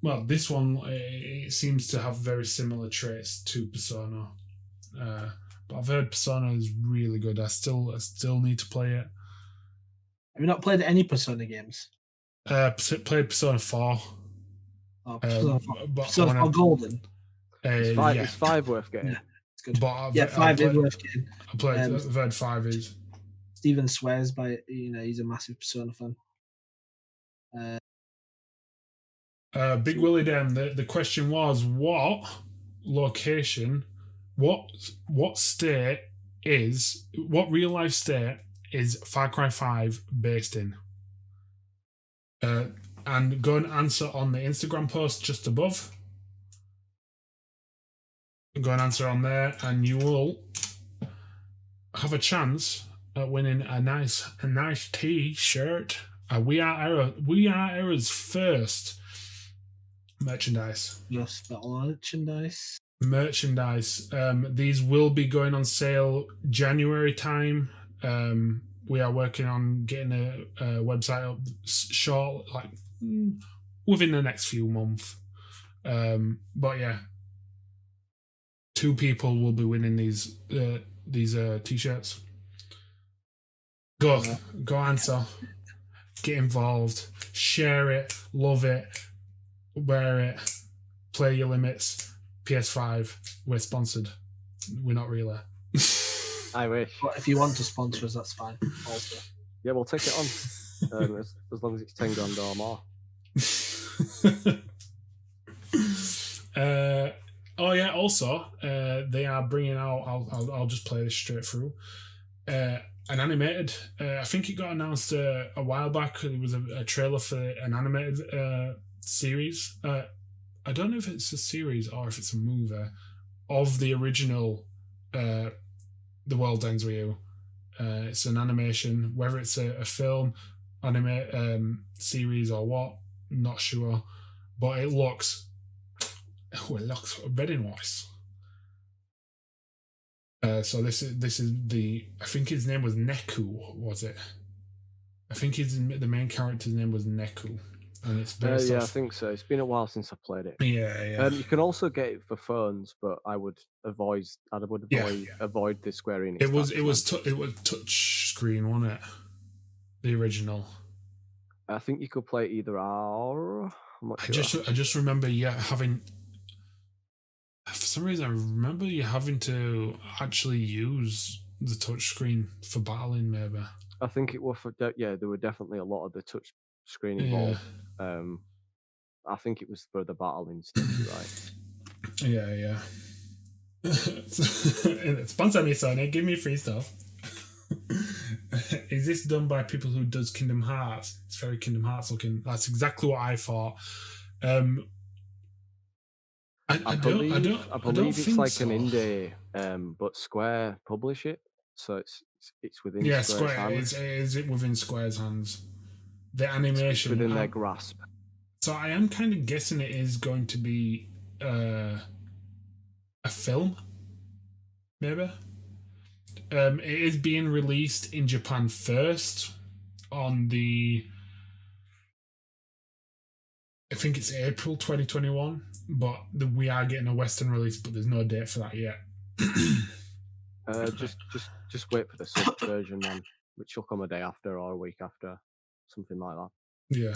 Well, this one it seems to have very similar traits to Persona. But I've heard Persona is really good. I still need to play it. Have you not played any Persona games? Played Persona 4. Oh, Persona 4 Golden. Is 5 worth getting? Yeah, it's good. But 5 is worth getting. I've heard 5 is. Steven swears by it. He's a massive Persona fan. Big Willie Dan, the question was what location, what real life state is Far Cry 5 based in? And go and answer on the Instagram post just above. Go and answer on there, and you will have a chance at winning a nice T-shirt. We Are Era's first merchandise. Yes, merchandise. These will be going on sale January time. We are working on getting a website up short, like within the next few months. But yeah, 2 people will be winning these T-shirts. Go answer, get involved, share it, love it, wear it, play your limits. PS5, we're sponsored. We're not really. I wish. But if you want to sponsor us, that's fine. Also. Yeah, we'll take it on. As long as it's 10 grand or more. Oh yeah. Also, they are bringing out. I'll just play this straight through. An animated. I think it got announced a while back. It was a trailer for an animated series. I don't know if it's a series or if it's a movie of the original The World Ends With You. It's an animation, whether it's a film, anime series or what, not sure. But it looks very nice. So this is the, I think his name was Neku, was it? I think the main character's name was Neku. And it's based off... I think so. It's been a while since I played it. Yeah. You can also get it for phones, but I would avoid the Square Enix. It was touch screen, wasn't it? The original. I think you could play either or. I'm not sure. I just remember having. For some reason, I remember you having to actually use the touch screen for battling. Maybe. I think it was there were definitely a lot of the touch screen involved. I think it was for the battling stuff, right? Yeah. Sponsor me, Sony. Give me free stuff. Is this done by people who does Kingdom Hearts? It's very Kingdom Hearts looking. That's exactly what I thought. I believe it's like an indie, but Square publish it, so it's within Square's hands. Is it within Square's hands? The animation within their grasp. So I am kind of guessing it is going to be a film, maybe. It is being released in Japan first on the I think it's April 2021, but we are getting a Western release, but there's no date for that yet. Just wait for the sub version, man, which will come a day after or a week after, something like that. Yeah.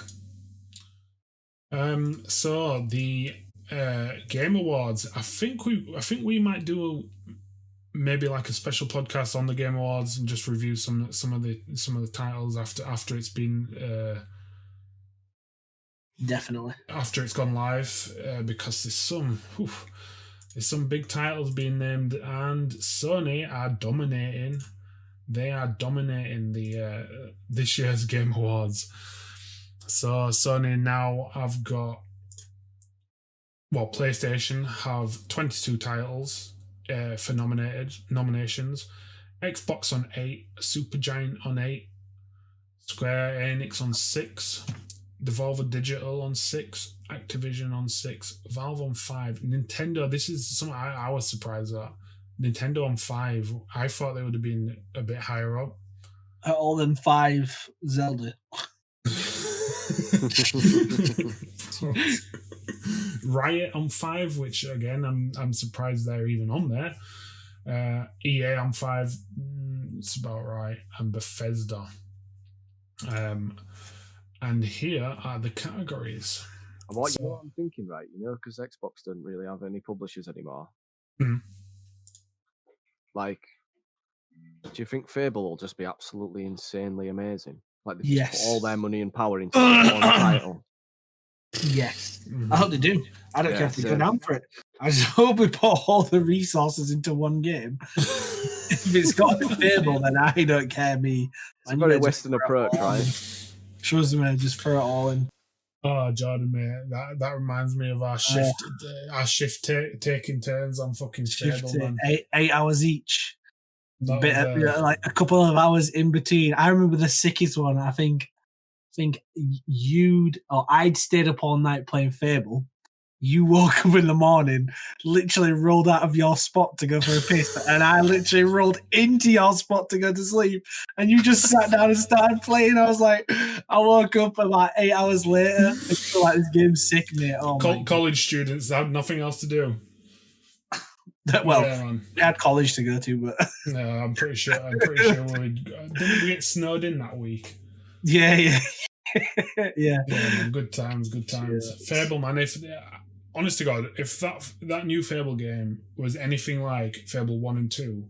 So the Game Awards, I think we might do maybe like a special podcast on the Game Awards and just review some of the titles after it's been definitely after it's gone live, because there's some big titles being named, and Sony are dominating. They are dominating the this year's Game Awards. So Sony now have got, well, PlayStation have 22 titles for nominations. Xbox on 8, Supergiant on 8, Square Enix on 6, Devolver Digital on 6, Activision on 6, Valve on 5, Nintendo. This is something I was surprised at. Nintendo on 5. I thought they would have been a bit higher up. All them 5 Zelda. Riot on 5, which again I'm surprised they're even on there. EA on 5, it's about right, and Bethesda. And here are the categories. You know what I'm thinking, right? Because Xbox doesn't really have any publishers anymore. Mm. Like, do you think Fable will just be absolutely insanely amazing? Like, they just put all their money and power into one title. Yes. I hope they do. I don't care if they go down for it. I just hope we put all the resources into one game. If it's got a Fable, then I don't care, me. It's got a Western approach, right? Shows me, just throw it all in. Oh, Jordan, mate, that reminds me of our shift taking turns on fucking Fable, man. 8 hours each. Like a couple of hours in between. I remember the sickest one. I think I'd stayed up all night playing Fable. You woke up in the morning, literally rolled out of your spot to go for a piss, and I literally rolled into your spot to go to sleep, and you just sat down and started playing. I was like, I woke up about 8 hours later. I feel like this game's sick, mate. Oh, college students have nothing else to do. Well, we had college to go to, but no, I'm pretty sure didn't we get snowed in that week? Yeah. Yeah, man, good times. Yes. Fable, man. Honest to God, if that new Fable game was anything like Fable 1 and 2,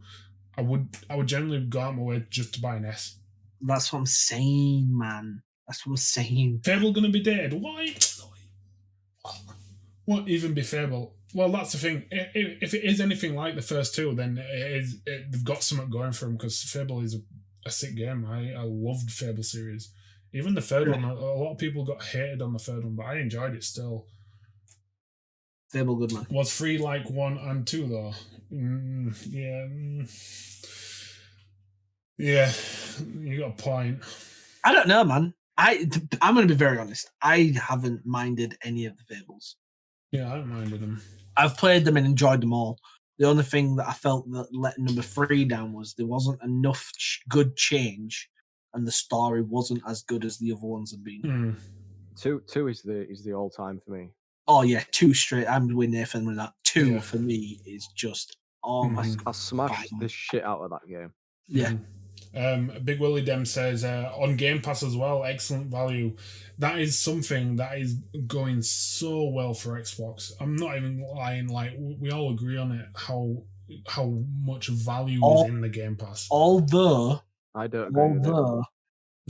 I would generally go out my way just to buy an S. That's what I'm saying, man. That's what I'm saying. Fable gonna be dead? Why? Won't even be Fable. Well, that's the thing. If it is anything like the first two, then they've got something going for them, because Fable is a sick game. I loved Fable series. Even the third one, a lot of people got hated on the third one, but I enjoyed it still. Fable good, man. Was 3 like 1 and 2 though? Yeah, you got a point. I don't know, man. I'm going to be very honest. I haven't minded any of the Fables. Yeah, I haven't minded them. I've played them and enjoyed them all. The only thing that I felt that let number 3 down was there wasn't enough good change, and the story wasn't as good as the other ones have been. 2 is the all time for me. Oh yeah, 2 straight. I'm with Nathan with that. 2 for me is just I smashed the shit out of that game. Yeah. Big Willie Dem says on Game Pass as well, excellent value. That is something that is going so well for Xbox. I'm not even lying. Like, we all agree on it. How much value is in the Game Pass. Although I don't agree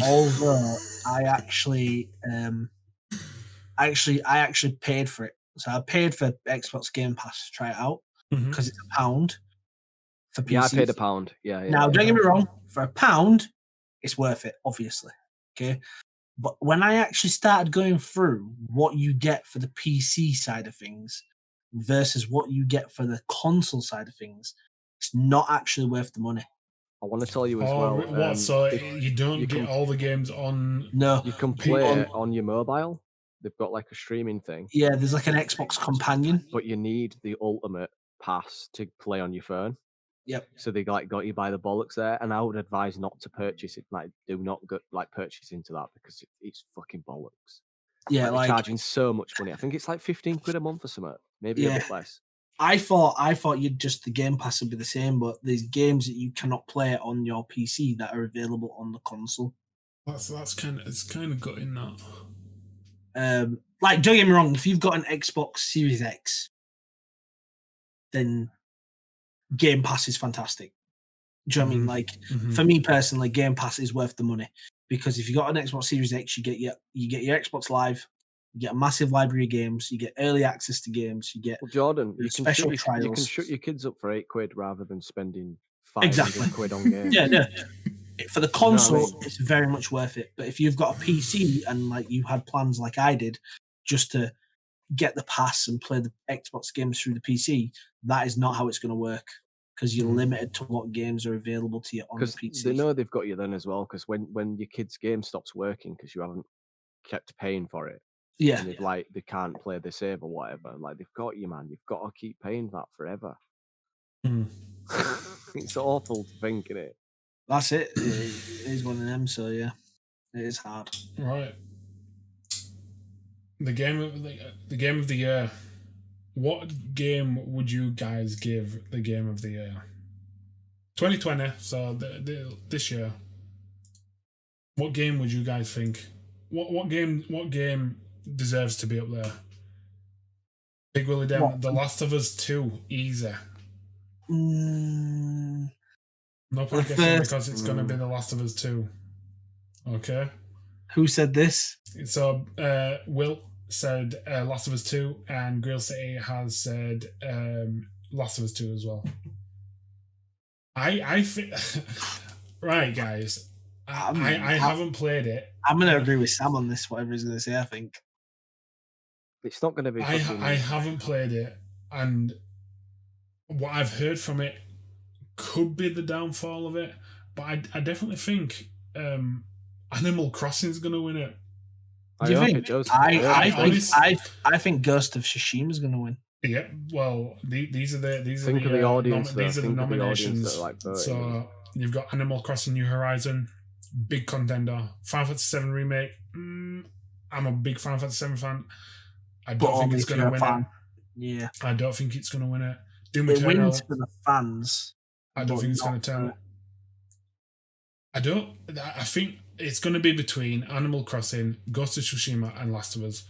although I actually paid for it. So I paid for Xbox Game Pass to try it out because it's £1 for PC. Yeah, I paid £1. Yeah. Now, don't get me wrong, for £1, it's worth it, obviously. Okay. But when I actually started going through what you get for the PC side of things versus what you get for the console side of things, it's not actually worth the money. I want to tell you as well. What? So you don't get all the games on? No. You can play it on your mobile. They've got like a streaming thing. Yeah, there's like an Xbox companion. But you need the ultimate pass to play on your phone. Yep. So they got you by the bollocks there, and I would advise not to purchase it. Like, do not go purchase into that, because it's fucking bollocks. Yeah, They're like charging so much money. I think it's like 15 quid a month or something, maybe a yeah. bit less. I thought you'd just the Game Pass would be the same, but there's games that you cannot play on your PC that are available on the console. That's kind of gutting that. Like, don't get me wrong, if you've got an Xbox Series X, then Game Pass is fantastic. Do you know what I mean? Like, for me personally, Game Pass is worth the money because if you got an Xbox Series X, you get your Xbox Live, you get a massive library of games, you get early access to games, you get Well, Jordan, special you trials. can shut your kids up for 8 quid rather than spending 500 Exactly. quid on games. Yeah, no. For the You know what I console, mean? it's very much worth it. But if you've got a PC and like you had plans like I did, just to get the pass and play the Xbox games through the PC, that is not how it's going to work because you're limited to what games are available to you on the Because PC. they know they've got you then as well. Because when your kid's game stops working because you haven't kept paying for it, Yeah, and they can't play the save or whatever, like they've got you, man. You've got to keep paying that forever. It's awful to think, innit? that's it. It is one of them. So yeah, it is hard. Right. The game of the year. What game would you guys give the game of the year? 2020. So this year. What game would you guys think? What game deserves to be up there? Big Willie Dem, The Last of Us 2, easy. No point guessing because it's going to be The Last of Us 2. Okay. Who said this? So Will said Last of Us 2, and Grill City has said Last of Us 2 as well. I think right, guys. I haven't played it. I'm going to agree with Sam on this. Whatever he's going to say, I think it's not going to be. I haven't played it, and what I've heard from it could be the downfall of it. But I definitely think Animal Crossing is going to win it. Do you think? I think Ghost of Tsushima is going to win. Yeah, well, these are the audience. These are the nominations. So you've got Animal Crossing: New Horizon, big contender. Final Fantasy VII Remake. I'm a big Final Fantasy VII fan. I don't think it's going to win it. Yeah, I don't think it's going to win it. Doom Eternal. It wins for the fans. I don't think it's going to turn it. I think it's going to be between Animal Crossing, Ghost of Tsushima, and Last of Us.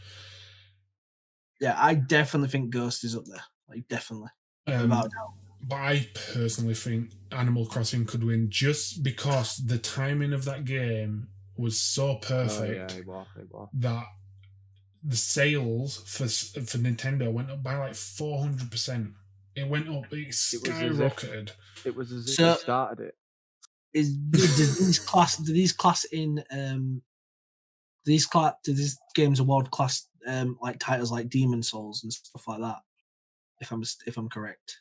Yeah, I definitely think Ghost is up there. Like, definitely. Without doubt. But I personally think Animal Crossing could win just because the timing of that game was so perfect that the sales for Nintendo went up by like 400%. It went up. It skyrocketed. It was as if they started it. Do these games award class like titles like Demon Souls and stuff like that? If I'm correct.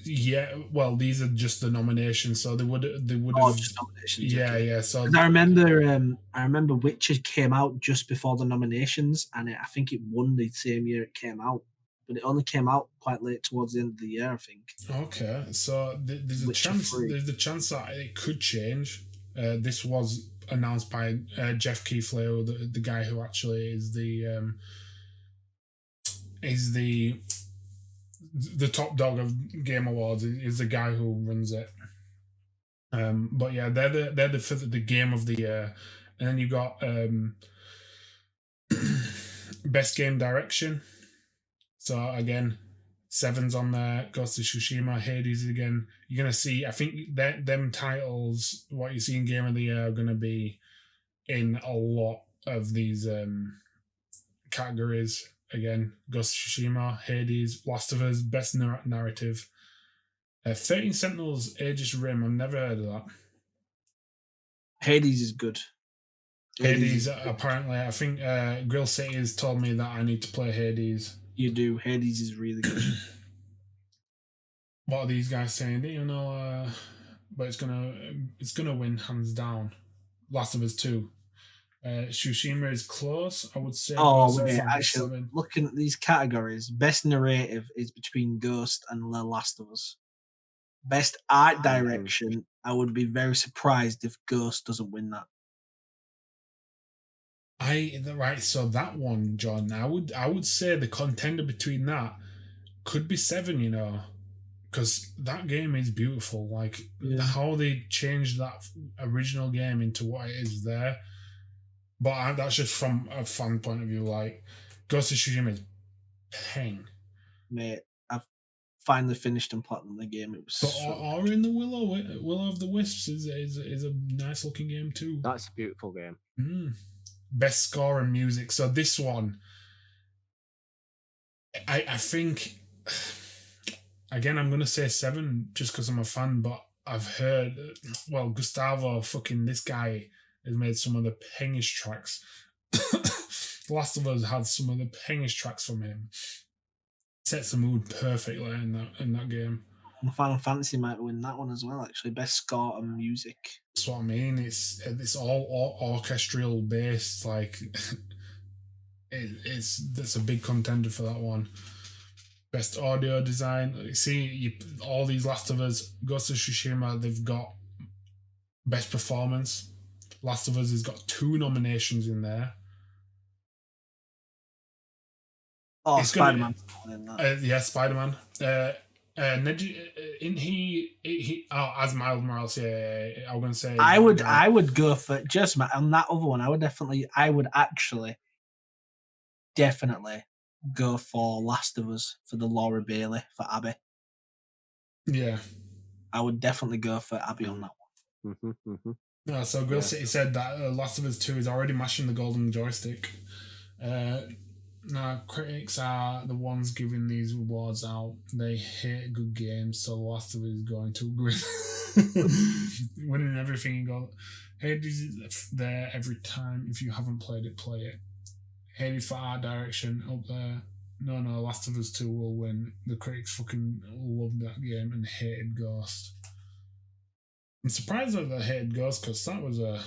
Yeah, well, these are just the nominations, so they would have. Just nominations. Yeah, okay. yeah. So I remember Witcher came out just before the nominations, and I think it won the same year it came out, but it only came out quite late towards the end of the year, I think. Okay, so there's a chance. There's the chance that it could change. This was announced by Jeff Keighley, the guy who actually is the top dog of Game Awards, is the guy who runs it. But yeah, they're the game of the year, and then you got best game direction. So again, Seven's on there, Ghost of Tsushima, Hades again. You're gonna see. I think that them titles, what you see in Game of the Year, are gonna be in a lot of these categories. Again, Ghost of Tsushima, Hades, Last of Us, Best Narrative. 13 Sentinels, Aegis Rim. I've never heard of that. Hades is good. Hades apparently, I think Grill City has told me that I need to play Hades. You do. Hades is really good. What are these guys saying? You know, but it's gonna win hands down. Last of Us 2. Tsushima is close, I would say. Actually, looking at these categories, best narrative is between Ghost and The Last of Us. Best art direction, I would be very surprised if Ghost doesn't win that. Right, so that one, John, I would say the contender between that could be 7, because that game is beautiful. Like how they changed that original game into what it is there. But that's just from a fan point of view. Like Ghost of Tsushima is peng. Mate, I've finally finished and platinum the game. It was But so Ori and the Willow of the Wisps is a nice looking game too. That's a beautiful game. Best score and music. So this one, I think, again, I'm gonna say 7 just because I'm a fan. But I've heard, well, Gustavo, fucking this guy has made some of the pengiest tracks. Last of Us had some of the pengiest tracks from him. Sets the mood perfectly in that game. Final Fantasy might win that one as well. Actually, best score and music. That's what I mean. It's all orchestral based. Like that's a big contender for that one. Best audio design. See, all these Last of Us, Ghost of Tsushima, they've got best performance. Last of Us has got 2 nominations in there. Oh, Spider-Man. Yeah, Spider-Man. In he as Miles Morales. Yeah, I'm gonna say. I would go for just on that other one. I would actually definitely go for Last of Us for the Laura Bailey for Abby. Yeah, I would definitely go for Abby on that one. No, so Grill City said that Last of Us 2 is already mashing the golden joystick. Now, critics are the ones giving these awards out. They hate good games, so Last of Us is going to win. Winning everything you got. Hades is there every time. If you haven't played it, play it. Hades for art direction up there. No, Last of Us 2 will win. The critics fucking loved that game and hated Ghost. I'm surprised that they hated Ghost because that was a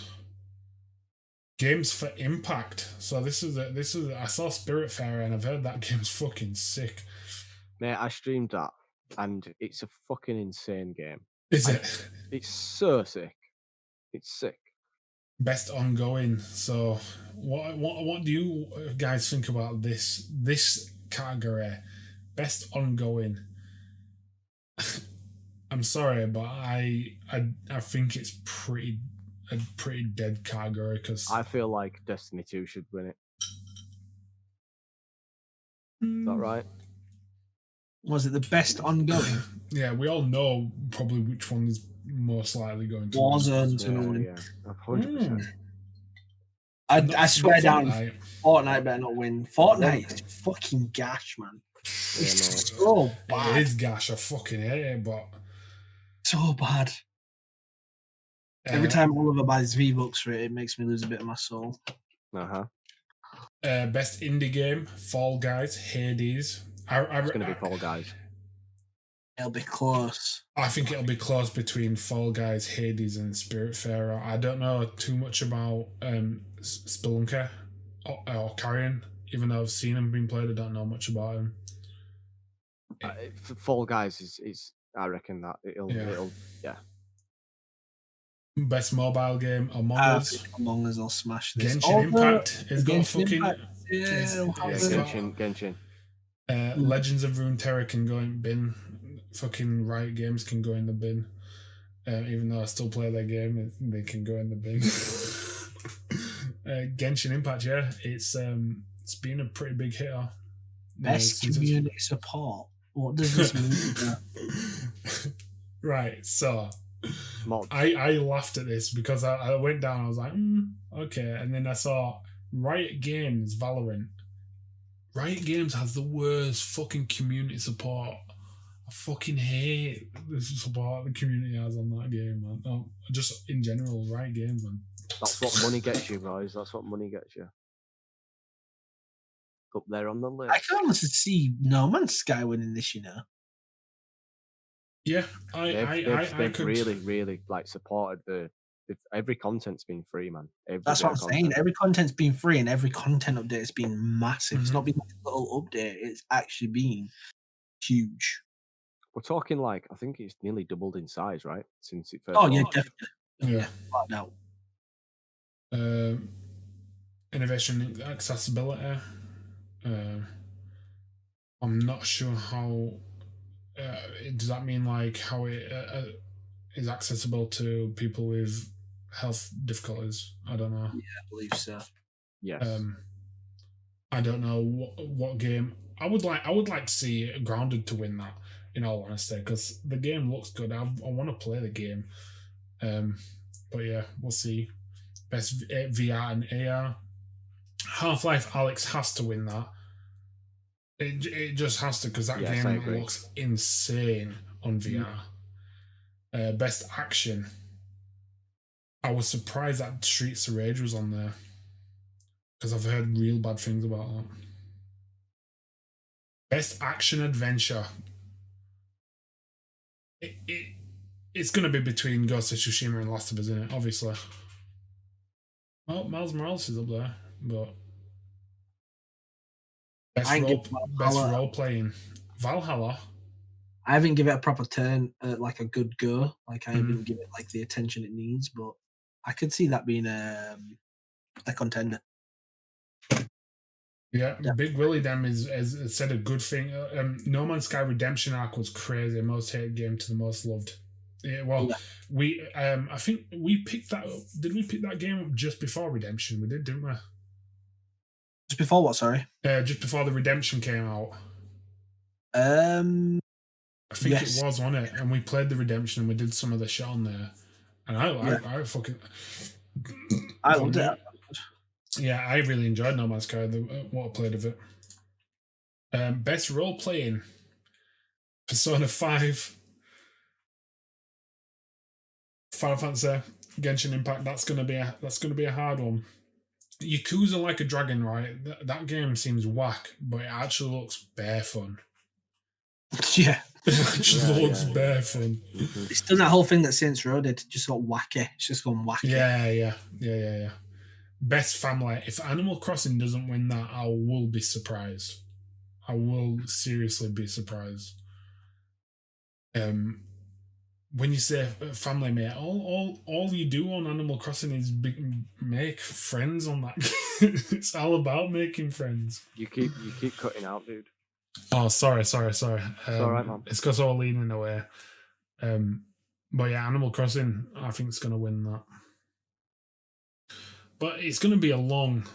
games for impact. So this is I saw Spiritfarer and I've heard that game's fucking sick. Mate, I streamed that and it's a fucking insane game. Is it? It's so sick. It's sick. Best ongoing. So what do you guys think about this category? Best ongoing. I'm sorry, but I think it's a pretty dead category because I feel like Destiny 2 should win it. Is that right? Was it the best ongoing? Yeah, we all know probably which one is most likely going to Worsens win. Yeah, 100%. I swear down, Fortnite better not win. Fortnite is fucking gash, man. It's so bad. It is gash. I fucking hate it, but so bad. Every time Oliver buys V-Bucks for it, it makes me lose a bit of my soul. Best indie game: Fall Guys, Hades. It's going to be Fall Guys. It'll be close. I think it'll be close between Fall Guys, Hades, and Spiritfarer. I don't know too much about Spelunker or Carrion, even though I've seen him being played. I don't know much about him. Fall Guys is I reckon that it'll Best mobile game: Among Us. Among Us will smash this. Genshin Impact has got fucking Genshin. Legends of Runeterra can go in bin. Fucking Riot Games can go in the bin. Even though I still play their game, they can go in the bin. Genshin Impact, yeah, it's been a pretty big hitter. Best community support. What does this mean? Right, so I laughed at this because I went down. I was like, okay, and then I saw Riot Games Valorant. Riot Games has the worst fucking community support. I fucking hate the support the community has on that game, man. No, just in general, Riot Games, man. That's what money gets you, boys. That's what money gets you. Up there on the list. I can honestly see No Man's Sky winning this, Yeah, they've really like supported every content's been free, man. That's what I'm saying. Every content's been free, and every content update has been massive. It's not been a little update; it's actually been huge. We're talking like I think it's nearly doubled in size, right? Since it first. Oh yeah, definitely. Yeah. No. innovation in accessibility. I'm not sure how. Does that mean like how it is accessible to people with health difficulties? I don't know. Yeah, I believe so. Yes. I don't know what game. I would like to see Grounded to win that. In all honesty, because the game looks good. I want to play the game. But yeah, we'll see. Best VR and AR. Half-Life Alex has to win that. It just has to, because that Yes, I game agree. looks insane on VR. Best action. I was surprised that Streets of Rage was on there, because I've heard real bad things about that. Best action adventure. It's going to be between Ghost of Tsushima and Last of Us, isn't it? Obviously. Well, Miles Morales is up there, but best role playing. Valhalla. I haven't given it a proper turn, like a good go. Like I haven't given it like the attention it needs, but I could see that being a contender. Yeah, Big Willie them has said a good thing. No Man's Sky Redemption arc was crazy. Most hated game to the most loved. Yeah, well, we I think we picked that up. Did we pick that game up just before Redemption? We did, didn't we? Just before what? Sorry. Just before the Redemption came out. I think it was, wasn't it? And we played the Redemption and we did some of the shit on there. And I fucking I loved it. Yeah, I really enjoyed No Man's Sky. What I played of it. Best role playing. Persona 5. Final Fantasy, Genshin Impact. That's gonna be a hard one. Yakuza Like a Dragon, right? That game seems whack, but it actually looks bare fun. Yeah. It actually looks bare fun. It's done that whole thing that Saints Row did. Just got wacky. It's just gone wacky. Yeah. Best family. If Animal Crossing doesn't win that, I will be surprised. I will seriously be surprised. When you say family, mate, all you do on Animal Crossing is make friends on that. It's all about making friends. You keep cutting out, dude. Oh, sorry. It's all right, man. It's because all leaning away. But yeah, Animal Crossing, I think it's going to win that. But it's going to be a long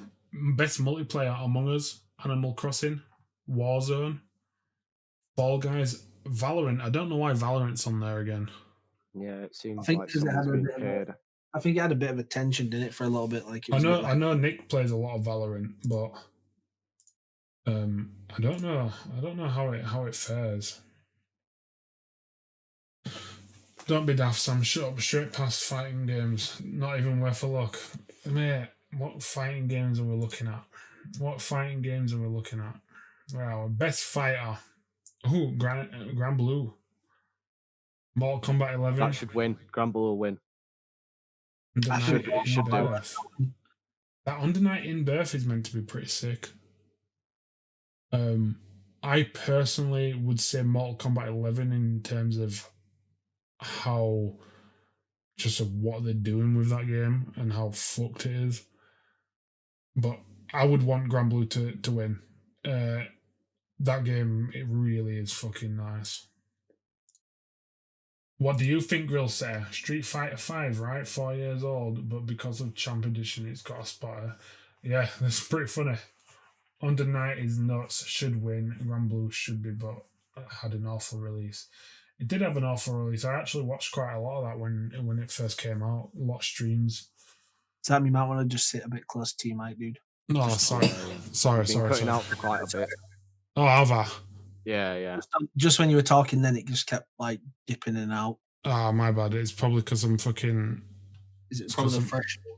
best multiplayer Among Us, Animal Crossing, Warzone, Fall Guys, Valorant. I don't know why Valorant's on there again. Yeah, it seems like someone's been paid. I think it had a bit of attention, didn't it, for a little bit? Like I know Nick plays a lot of Valorant, but I don't know how it fares. Don't be daft, Sam. Shut up. Straight past fighting games. Not even worth a look. Mate, what fighting games are we looking at? Well, best fighter. Ooh, Grand Blue. Mortal Kombat 11. That should win. Grand Blue will win. It should do. That Under Night in Birth is meant to be pretty sick. I personally would say Mortal Kombat 11 in terms of how just of what they're doing with that game and how fucked it is. But I would want Grand Blue to win. That game, it really is fucking nice. What do you think, Grill say? Street Fighter 5, right? 4 years old, but because of Champ Edition, it's got a spotter. Yeah, that's pretty funny. Under Night is nuts, should win. Grand Blue should be, but had an awful release. It did have an awful release. I actually watched quite a lot of that when it first came out. A lot of streams. Sam, you might want to just sit a bit close to your mic, dude. No, sorry. Cutting out for quite a bit. Oh, have I? Yeah. Just when you were talking, then it just kept like dipping in and out. Ah, my bad. It's probably because I'm fucking. Is it probably the threshold?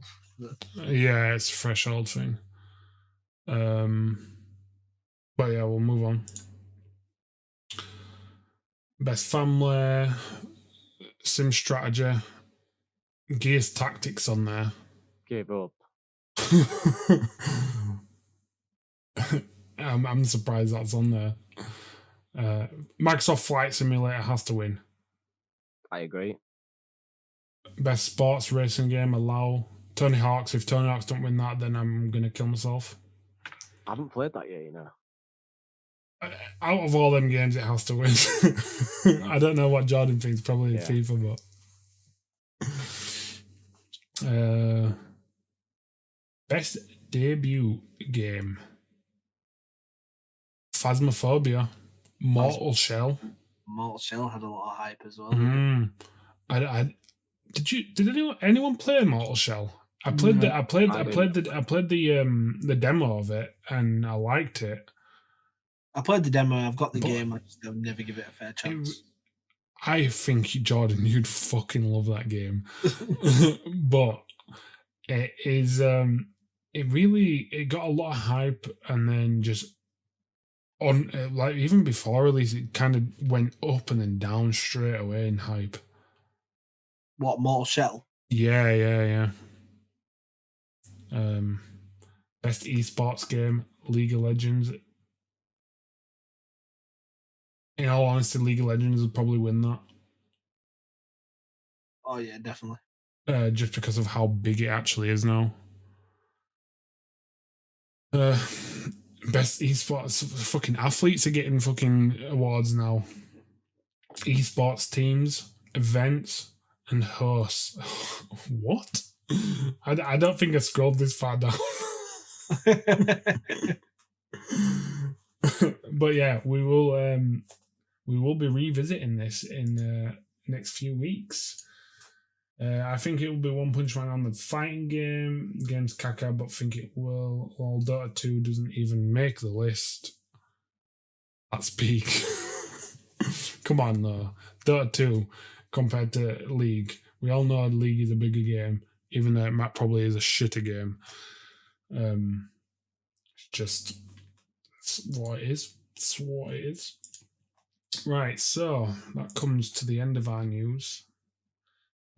Yeah, it's a threshold thing. But yeah, we'll move on. Best family, sim strategy, Gears Tactics on there. Give up. I'm surprised that's on there. Microsoft Flight Simulator has to win. I agree. Best sports racing game, allow Tony Hawk's. If Tony Hawk's don't win that, then I'm gonna kill myself. I haven't played that yet, Out of all them games, it has to win. I don't know what Jordan thinks. Probably FIFA, but best debut game. Phasmophobia, Mortal Shell. Mortal Shell had a lot of hype as well. Did anyone play Mortal Shell? I played the demo of it and I liked it. I played the demo. I've got the game. I'll never give it a fair chance. I think Jordan, you'd fucking love that game, but it is. It got a lot of hype, and then just on like even before release, it kind of went up and then down straight away in hype. What, Mortal Shell? Yeah. Best esports game, League of Legends. In all honesty, League of Legends would probably win that. Oh yeah, definitely. Just because of how big it actually is now. Best esports, fucking athletes are getting fucking awards now. Esports teams, events, and hosts. What? I don't think I scrolled this far down. But yeah, we will be revisiting this in the next few weeks. I think it will be One Punch Man on the fighting game against Kaka, but think it will. Well, Dota 2 doesn't even make the list. That's peak. Come on, though. Dota 2 compared to League. We all know League is a bigger game, even though it probably is a shitter game. It's what it is. It's what it is. Right, so that comes to the end of our news.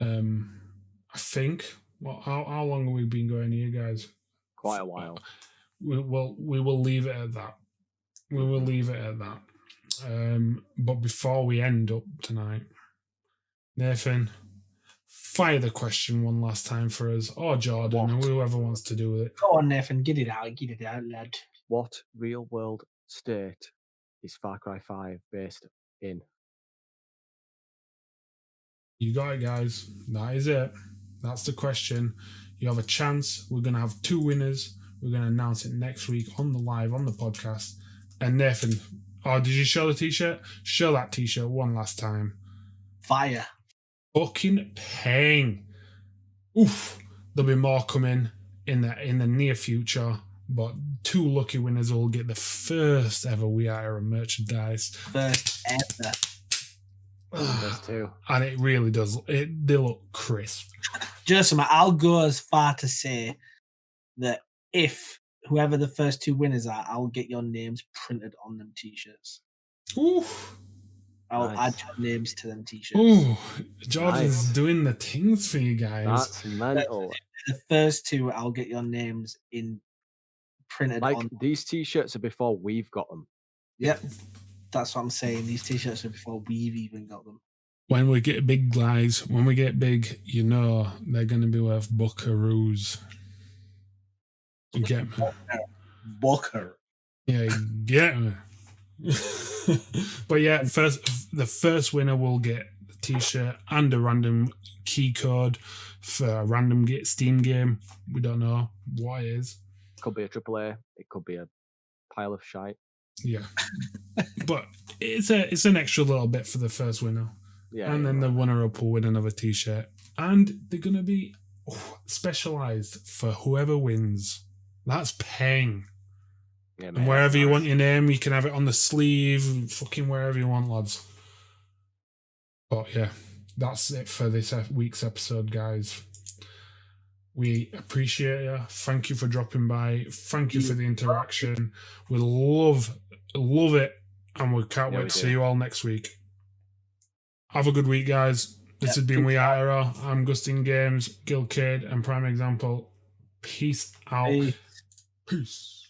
I think. Well, how long have we been going here, guys? Quite a while. We will leave it at that. We will leave it at that. But before we end up tonight, Nathan, fire the question one last time for us, or Jordan, or whoever wants to do it. Go on, Nathan, get it out, lad. What real-world state is Far Cry 5 based in? You got it, guys. That is it. That's the question. You have a chance. We're going to have 2 winners. We're going to announce it next week on the live, on the podcast. And Nathan, did you show the t-shirt? Show that t-shirt one last time. Fire. Fucking pain. Oof. There'll be more coming in the near future. But 2 lucky winners will get the first ever We Are Era merchandise. First ever. There's 2. And it really does. They look crisp. Just I'll go as far to say that if whoever the first 2 winners are, I'll get your names printed on them t-shirts. Ooh. I'll add your names to them t-shirts. Ooh, Jordan's doing the things for you guys. That's mental. The first 2, I'll get your names in printed on. These t-shirts are before we've got them. Yep. That's what I'm saying. These t-shirts are before we've even got them. When we get big, guys, when we get big, you know they're going to be worth buckaroos. You get me? Bucker. Yeah, you get me. But yeah, the first winner will get the t-shirt and a random key code for a random Steam game. We don't know what it is. Could be a AAA. It could be a pile of shite. Yeah, but it's an extra little bit for the first winner. Yeah, and then the runner-up will win another t-shirt, and they're gonna be specialized for whoever wins. That's paying. Yeah, man, and wherever you want your name, you can have it on the sleeve, fucking wherever you want, lads. But yeah, that's it for this week's episode, guys. We appreciate you. Thank you for dropping by. Thank you for the interaction. We love it, and we can't wait to see you all next week. Have a good week, guys. This has been We Are Era. I'm Gustin Games, Gilcade, and Prime Example. Peace out. Peace.